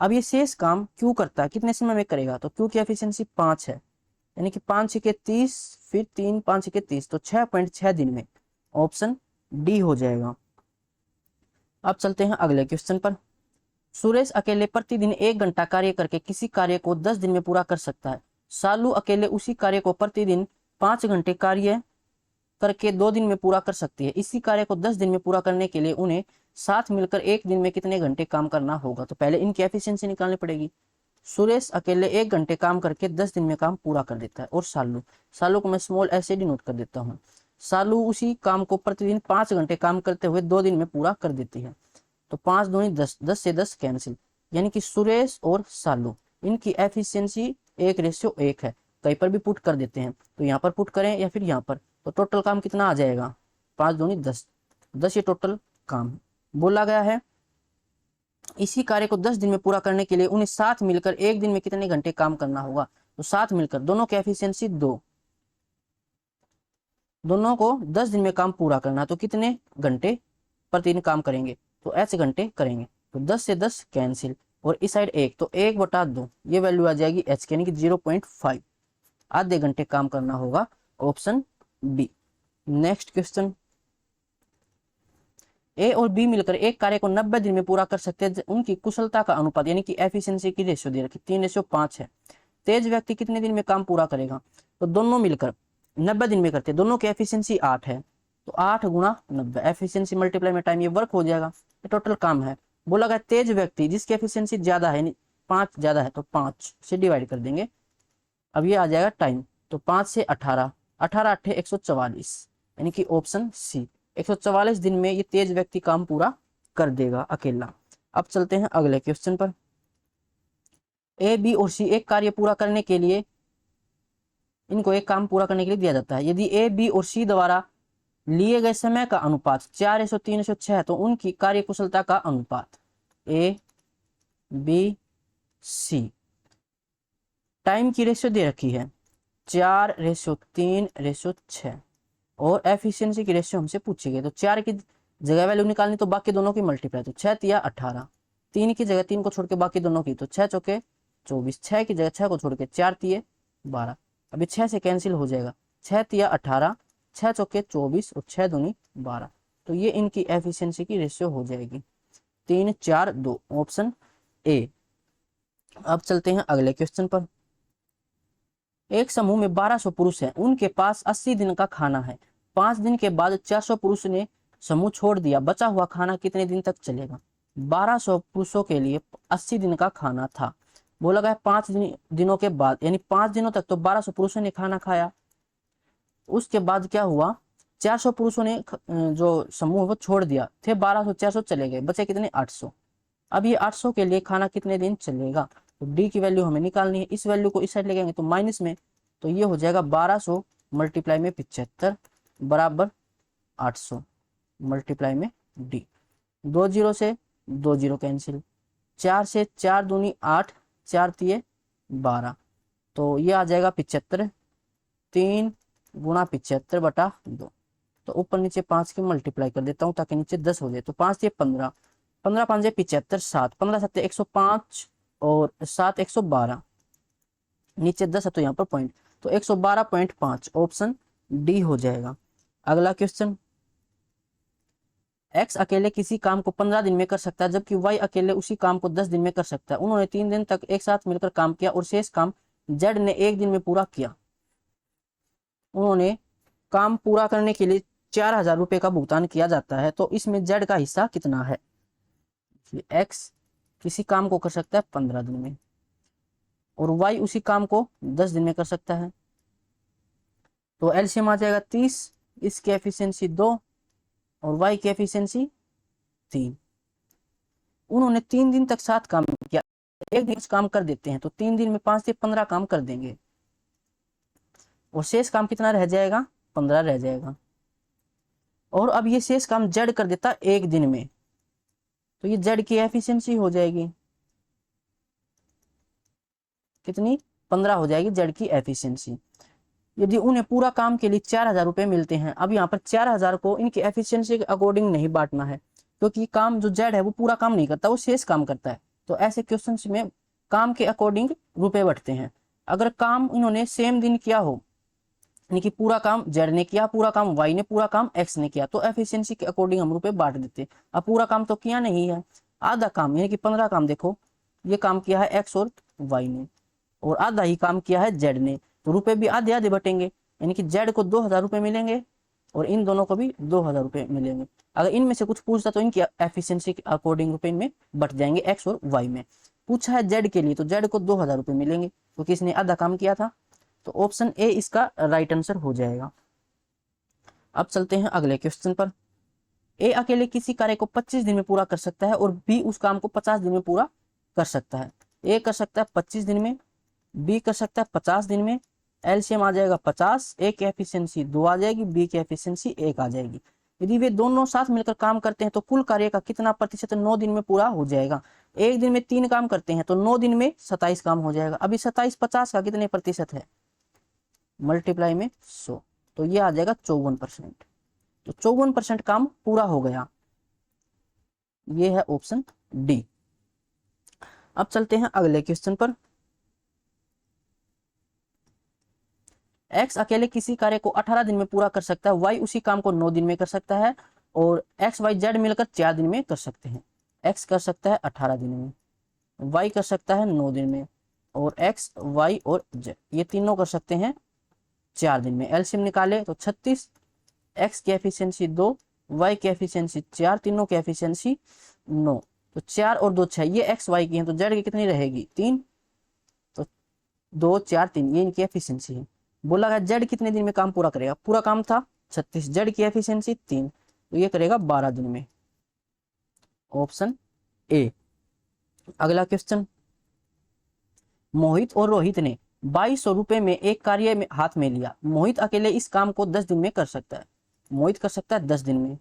अब ये शेष काम क्यू करता है, कितने समय में करेगा? तो क्यू की एफिशिएंसी 5 है, यानी कि 5 6 30, फिर 3 5 6 30, तो 6.6 दिन में। ऑप्शन डी हो जाएगा। अब चलते हैं अगले क्वेश्चन पर। सुरेश अकेले प्रतिदिन 1 घंटा कार्य करके किसी कार्य को 10 दिन में पूरा कर सकता है। सालू अकेले उसी कार्य को प्रतिदिन 5 घंटे कार्य करके 2 दिन में पूरा कर सकती है। इसी कार्य को 10 दिन में पूरा करने के लिए उन्हें साथ मिलकर 1 दिन में कितने घंटे काम करना होगा? तो पहले इनकी एफिशिएंसी निकालनी पड़ेगी। सुरेश अकेले 1 घंटे काम करके 10 दिन में काम पूरा कर देता है, और सालू, सालू को मैं स्मॉल एस डी नोट कर देता हूँ। सालू उसी काम को प्रतिदिन 5 घंटे काम करते हुए 2 दिन में पूरा कर देती है। तो 5 दूनी 10, 10 से 10 कैंसिल, यानी कि सुरेश और सालू इनकी एफिशिएंसी 1:1 है। कहीं पर भी पुट कर देते हैं, तो यहाँ पर पुट करें या फिर यहाँ पर, तो टोटल काम कितना आ जाएगा? 5 दूनी 10, 10 ये टोटल काम बोला गया है। इसी कार्य को 10 दिन में पूरा करने के लिए उन्हें साथ मिलकर 1 दिन में कितने घंटे काम करना होगा? तो साथ मिलकर दोनों की एफिशिएंसी 2, दोनों को 10 दिन में काम पूरा करना, तो कितने घंटे प्रतिदिन काम करेंगे? तो एच घंटे करेंगे, तो 10 से 10 कैंसिल, और इस साइड 1, तो 1/2 ये वैल्यू आ जाएगी एच की, यानी कि 0.5, आधे घंटे काम करना होगा। Option B. Next question. A और बी मिलकर एक कार्य को 90 दिन में पूरा कर सकते हैं। उनकी कुशलता का अनुपात यानी कि एफिशिएंसी की रेशियो दे रखी 3:5 है। तेज व्यक्ति कितने दिन में काम पूरा करेगा? तो दोनों मिलकर 90 दिन में करते हैं, दोनों की एफिशिएंसी 8 है, तो 8 गुणा 90, एफिशिएंसी मल्टीप्लाई में टाइम, ये वर्क हो जाएगा, ये टोटल काम है। बोला गया तेज व्यक्ति जिसकी एफिशिएंसी ज्यादा है, 5 ज्यादा है, तो 5 से डिवाइड कर देंगे। अब ये आ जाएगा टाइम, तो 5 से 18, 18 8 144, यानी कि ऑप्शन सी, 144 दिन में ये तेज व्यक्ति काम पूरा कर देगा अकेला। अब चलते हैं अगले क्वेश्चन पर। ए बी और सी एक कार्य पूरा करने के लिए, इनको एक काम पूरा करने के लिए दिया जाता है। यदि ए बी और सी द्वारा लिए गए समय का अनुपात 4:3:6 है, तो उनकी कार्य कुशलता का अनुपात ए बी सी। टाइम की रेशियो दे रखी है 4:3:6, और एफिशिएंसी की रेशियो हमसे पूछी गई, तो 4 की जगह वैल्यू निकालनी, तो बाकी दोनों की मल्टीप्लाई, तो 6 तिया 18, 3 की जगह 3 को छोड़ के बाकी दोनों की, तो 6 चौके 24, 6 की जगह 6 को छोड़ के 4 तिये 12, अभी 6 से कैंसिल हो जाएगा, 6 तिया 18, 6 चौके 24 और 6 दूनी 12, तो ये इनकी एफिशिएंसी की रेशियो हो जाएगी 3 4 2, ऑप्शन ए। अब चलते हैं अगले क्वेश्चन पर। एक समूह में 1200 पुरुष हैं, उनके पास 80 दिन का खाना है। 5 दिन के बाद 400 पुरुष ने समूह छोड़ दिया, बचा हुआ खाना कितने दिन तक चलेगा? 1200 पुरुषों के लिए 80 दिन का खाना था, बोला गया 5 दिनों के बाद, यानी 5 दिनों तक तो 1200 पुरुषों ने खाना खाया। उसके बाद क्या हुआ, 400 पुरुषों ने जो समूह वो छोड़ दिया, थे 1200, 400 चले गए, बचे कितने 800। अब ये 800 के लिए खाना कितने दिन चलेगा, तो डी की वैल्यू हमें निकालनी है। इस वैल्यू को इस साइड ले जाएंगे तो माइनस में, तो ये हो जाएगा 1200 मल्टीप्लाई में 75 बराबर 800 मल्टीप्लाई में डी। 2 जीरो से 2 जीरो कैंसिल, 4 से 4 दूनी 8, 4 तिये 12, तो ये आ जाएगा 75, 3 गुणा 75 बटा 2। तो ऊपर नीचे 5 की मल्टीप्लाई कर देता हूँ ताकि नीचे 10 हो जाए, तो 5 तिये 15, 15 5 75, 7 15 7 105 और 7 112, नीचे 10 है तो यहाँ पर पॉइंट, तो 112.5 ऑप्शन डी हो जाएगा। अगला क्वेश्चन, एक्स अकेले किसी काम को 15 दिन में कर सकता है जबकि वाई अकेले उसी काम को 10 दिन में कर सकता है। उन्होंने 3 दिन तक एक साथ मिलकर काम किया और शेष काम जेड ने 1 दिन में पूरा किया। उन्होंने काम पूरा करने के लिए 4000 रुपए का भुगतान किया जाता है, तो इसमें जेड का हिस्सा कितना है। एक्स किसी काम को कर सकता है 15 दिन में और वाई उसी काम को 10 दिन में कर सकता है, तो एलसीएम आ जाएगा 30, इसकी एफिशिएंसी 2 और वाई की एफिशिएंसी 3। उन्होंने 3 दिन तक साथ काम किया, एक दिन काम कर देते हैं तो 3 दिन में 5 से 15 काम कर देंगे और शेष काम कितना रह जाएगा, 15 रह जाएगा। और अब ये शेष काम जेड कर देता 1 दिन में, तो ये जेड की एफिशिएंसी हो जाएगी कितनी, 15 हो जाएगी जेड की एफिशिएंसी। यदि उन्हें पूरा काम के लिए 4000 रुपए मिलते हैं, अब यहाँ पर 4000 को इनकी एफिशिएंसी के अकॉर्डिंग नहीं बांटना है, क्योंकि काम जो जेड है वो पूरा काम नहीं करता, वो शेष काम करता है। तो ऐसे क्वेश्चंस में काम के अकॉर्डिंग रुपए बढ़ते हैं। अगर काम इन्होंने सेम दिन किया हो, यानी कि पूरा काम जेड ने किया, पूरा काम वाई ने, पूरा काम एक्स ने किया, तो एफिशिएंसी के अकॉर्डिंग हम रुपए बांट देते। अब पूरा काम तो किया नहीं है, आधा काम यानी कि 15 काम, देखो ये काम किया है एक्स और वाई ने और आधा ही काम किया है जेड ने, तो रुपए भी आधे आधे बटेंगे, यानी कि जेड को 2000 रुपए मिलेंगे और इन दोनों को भी 2000 रुपए मिलेंगे। अगर इनमें से कुछ पूछता तो इनकी एफिशिएंसी के अकॉर्डिंग रुपए इनमें बट जाएंगे एक्स और वाई में। पूछा है जेड के लिए तो जेड को 2000 रुपए मिलेंगे क्योंकि इसने आधा काम किया था, तो ऑप्शन ए इसका राइट आंसर हो जाएगा। अब चलते हैं अगले क्वेश्चन पर। ए अकेले किसी कार्य को 25 दिन में पूरा कर सकता है और बी उस काम को 50 दिन में पूरा कर सकता है। ए कर सकता है 25 दिन में, बी कर सकता है 50 दिन में, एलसीएम आ जाएगा 50, ए की एफिशिएंसी 2 आ जाएगी, बी की एफिशिएंसी 1 आ जाएगी। यदि वे दोनों साथ मिलकर काम करते हैं तो कुल कार्य का कितना प्रतिशत 9 दिन में पूरा हो जाएगा। एक दिन में 3 काम करते हैं तो 9 दिन में 27 काम हो जाएगा। अभी 27 50 का कितने प्रतिशत है, मल्टीप्लाई में 100, तो ये आ जाएगा 54%। तो 54% काम पूरा हो गया, ये है ऑप्शन डी। अब चलते हैं अगले क्वेश्चन पर। एक्स अकेले किसी कार्य को 18 दिन में पूरा कर सकता है, वाई उसी काम को 9 दिन में कर सकता है और एक्स वाई जेड मिलकर 4 दिन में कर सकते हैं। एक्स कर सकता है 18 दिन में, वाई कर सकता है 9 दिन में और एक्स वाई और जेड ये तीनों कर सकते हैं 4 दिन में। एलसीएम निकाले तो 36, एक्स की एफिशिएंसी 2, वाई की एफिशिएंसी 4, तीनों की एफिशिएंसी 9, तो 4 और 2 6, ये एक्स वाई की है तो जेड की कितनी रहेगी 3, तो 2 4 3 ये इनकी एफिशिएंसी है। बोला गया जेड कितने दिन में काम पूरा करेगा, पूरा काम था 36, जेड की एफिशिएंसी 3, तो ये करेगा 12 दिन में, ऑप्शन ए। अगला क्वेश्चन, मोहित और रोहित ने 2200 रुपए में एक कार्य में हाथ में लिया। मोहित अकेले इस काम को 10 दिन में कर सकता है, मोहित कर सकता है 10 दिन में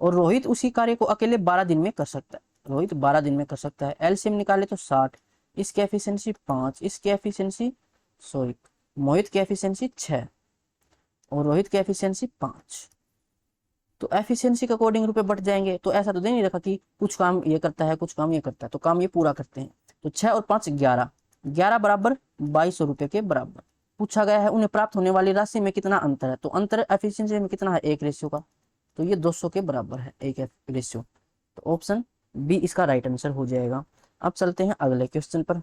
और रोहित उसी कार्य को अकेले 12 दिन में कर सकता है, रोहित 12 दिन में कर सकता है। एलसीएम निकाले तो 60, इसकी एफिशिएंसी 5, इसकी एफिशिएंसी सॉरी मोहित की एफिशिएंसी 6 और रोहित की एफिशिएंसी 5, तो एफिशिएंसी के अकॉर्डिंग रुपए बढ़ जाएंगे। तो ऐसा तो दे नहीं रखा कि कुछ काम ये करता है कुछ काम ये करता है, तो काम ये पूरा करते हैं। तो 6 और 5 11, 11 बराबर 2200 रुपए के बराबर। पूछा गया है उन्हें प्राप्त होने वाली राशि में कितना अंतर है, तो अंतर एफिशिएंसी में कितना है 1 रेशियो का, तो ये 200 के बराबर है 1 रेशियो, तो ऑप्शन बी इसका राइट आंसर हो जाएगा। अब चलते हैं अगले क्वेश्चन पर।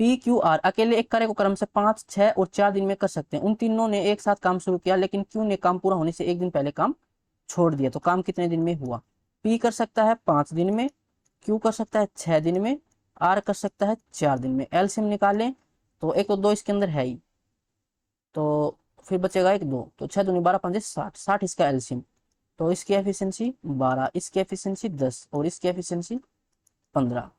पी क्यू आर अकेले एक कार्य को क्रम से 5 6 और 4 दिन में कर सकते हैं। उन तीनों ने एक साथ काम शुरू किया लेकिन क्यू ने काम पूरा होने से 1 दिन पहले काम छोड़ दिया, तो काम कितने दिन में हुआ। पी कर सकता है 5 दिन में, क्यू कर सकता है 6 दिन में आर कर सकता है 4 दिन में। एलसीएम निकालें तो एक तो 2 इसके अंदर है ही, तो फिर बचेगा एक 2, तो 6 दूनी 12 5 60, 60 इसका एलसीएम। तो इसकी एफिशिएंसी 12, इसकी एफिशिएंसी 10 और इसकी एफिशिएंसी 15।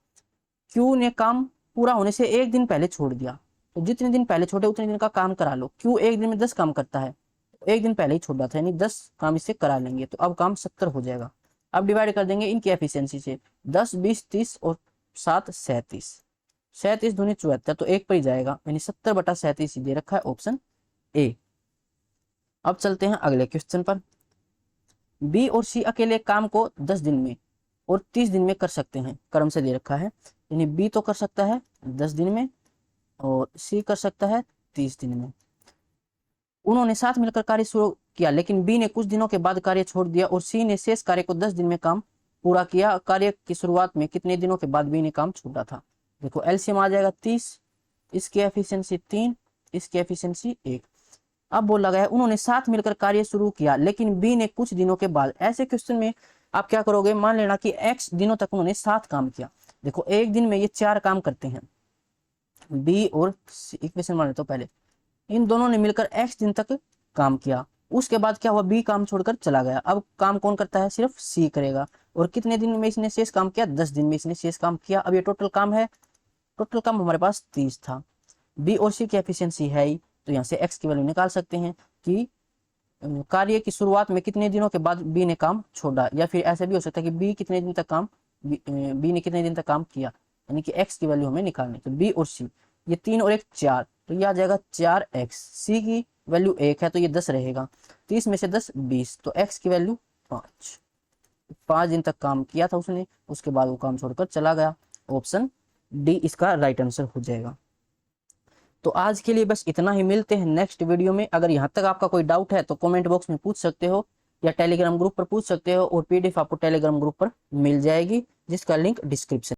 क्यू ने काम पूरा होने से एक दिन पहले छोड़ दिया, तो जितने दिन पहले छोड़े उतने दिन का काम करा लो। क्यू एक दिन में 10 काम करता है, तो एक दिन पहले ही छोड़ा था, यानी 10 काम इससे करा लेंगे, तो अब काम 70 हो जाएगा। अब डिवाइड कर देंगे इनकी एफिशिएंसी से, 10 20 30 और 7 37, 37 दूनी 74, तो एक पर ही जाएगा, यानी 70/37 दे रखा है ऑप्शन ए। अब चलते हैं अगले क्वेश्चन पर। बी और सी अकेले काम को 10 दिन में और 30 दिन में कर सकते हैं, क्रम से दे रखा है, यानी बी तो कर सकता है 10 दिन में और सी कर सकता है 30 दिन में। उन्होंने साथ मिलकर कार्य शुरू किया, लेकिन बी ने कुछ दिनों के बाद कार्य छोड़ दिया और सी ने शेष कार्य को 10 दिन में काम पूरा किया। कार्य की शुरुआत में कितने दिनों के बाद बी ने काम छोड़ा था? देखो एलसीएम आ जाएगा 30, इसकी एफिशिएंसी 3, इसकी एफिशिएंसी 1। अब बोला गया उन्होंने साथ मिलकर कार्य शुरू किया, लेकिन बी ने कुछ दिनों के बाद। ऐसे क्वेश्चन में आप क्या करोगे, मान लेना कि x दिनों तक उन्होंने साथ काम किया। देखो एक दिन में ये 4 काम करते हैं, बी और सी, इक्वेशन मान लेते हो पहले, इन दोनों ने मिलकर x दिन तक काम किया। उसके बाद क्या हुआ, बी काम छोड़कर चला गया। अब काम कौन करता है, सिर्फ सी करेगा। और कितने दिन में इसने शेष काम किया, 10 दिन में इसने शेष काम किया। अब ये टोटल काम है, टोटल काम हमारे पास 30 था। बी और सी की एफिशिएंसी है ही, तो यहाँ से x की वैल्यू निकाल सकते हैं कि कार्य की शुरुआत में कितने दिनों के बाद बी ने काम छोड़ा, या फिर ऐसा भी हो सकता है कि बी कितने दिन तक काम बी ने कितने दिन तक काम किया, यानी कि x की वैल्यू हमें निकालनी। तो बी और सी, ये 3 और 1 4, तो ये आ जाएगा 4x। सी की वैल्यू 1 है तो ये 10 रहेगा, 30 में से 10 20, तो x की वैल्यू 5। 5 दिन तक काम किया था उसने, उसके बाद वो काम छोड़कर चला गया। ऑप्शन डी इसका राइट आंसर हो जाएगा। तो आज के लिए बस इतना ही, मिलते हैं नेक्स्ट वीडियो में। अगर यहाँ तक आपका कोई डाउट है तो कमेंट बॉक्स में पूछ सकते हो या टेलीग्राम ग्रुप पर पूछ सकते हो, और पीडीएफ आपको टेलीग्राम ग्रुप पर मिल जाएगी जिसका लिंक डिस्क्रिप्शन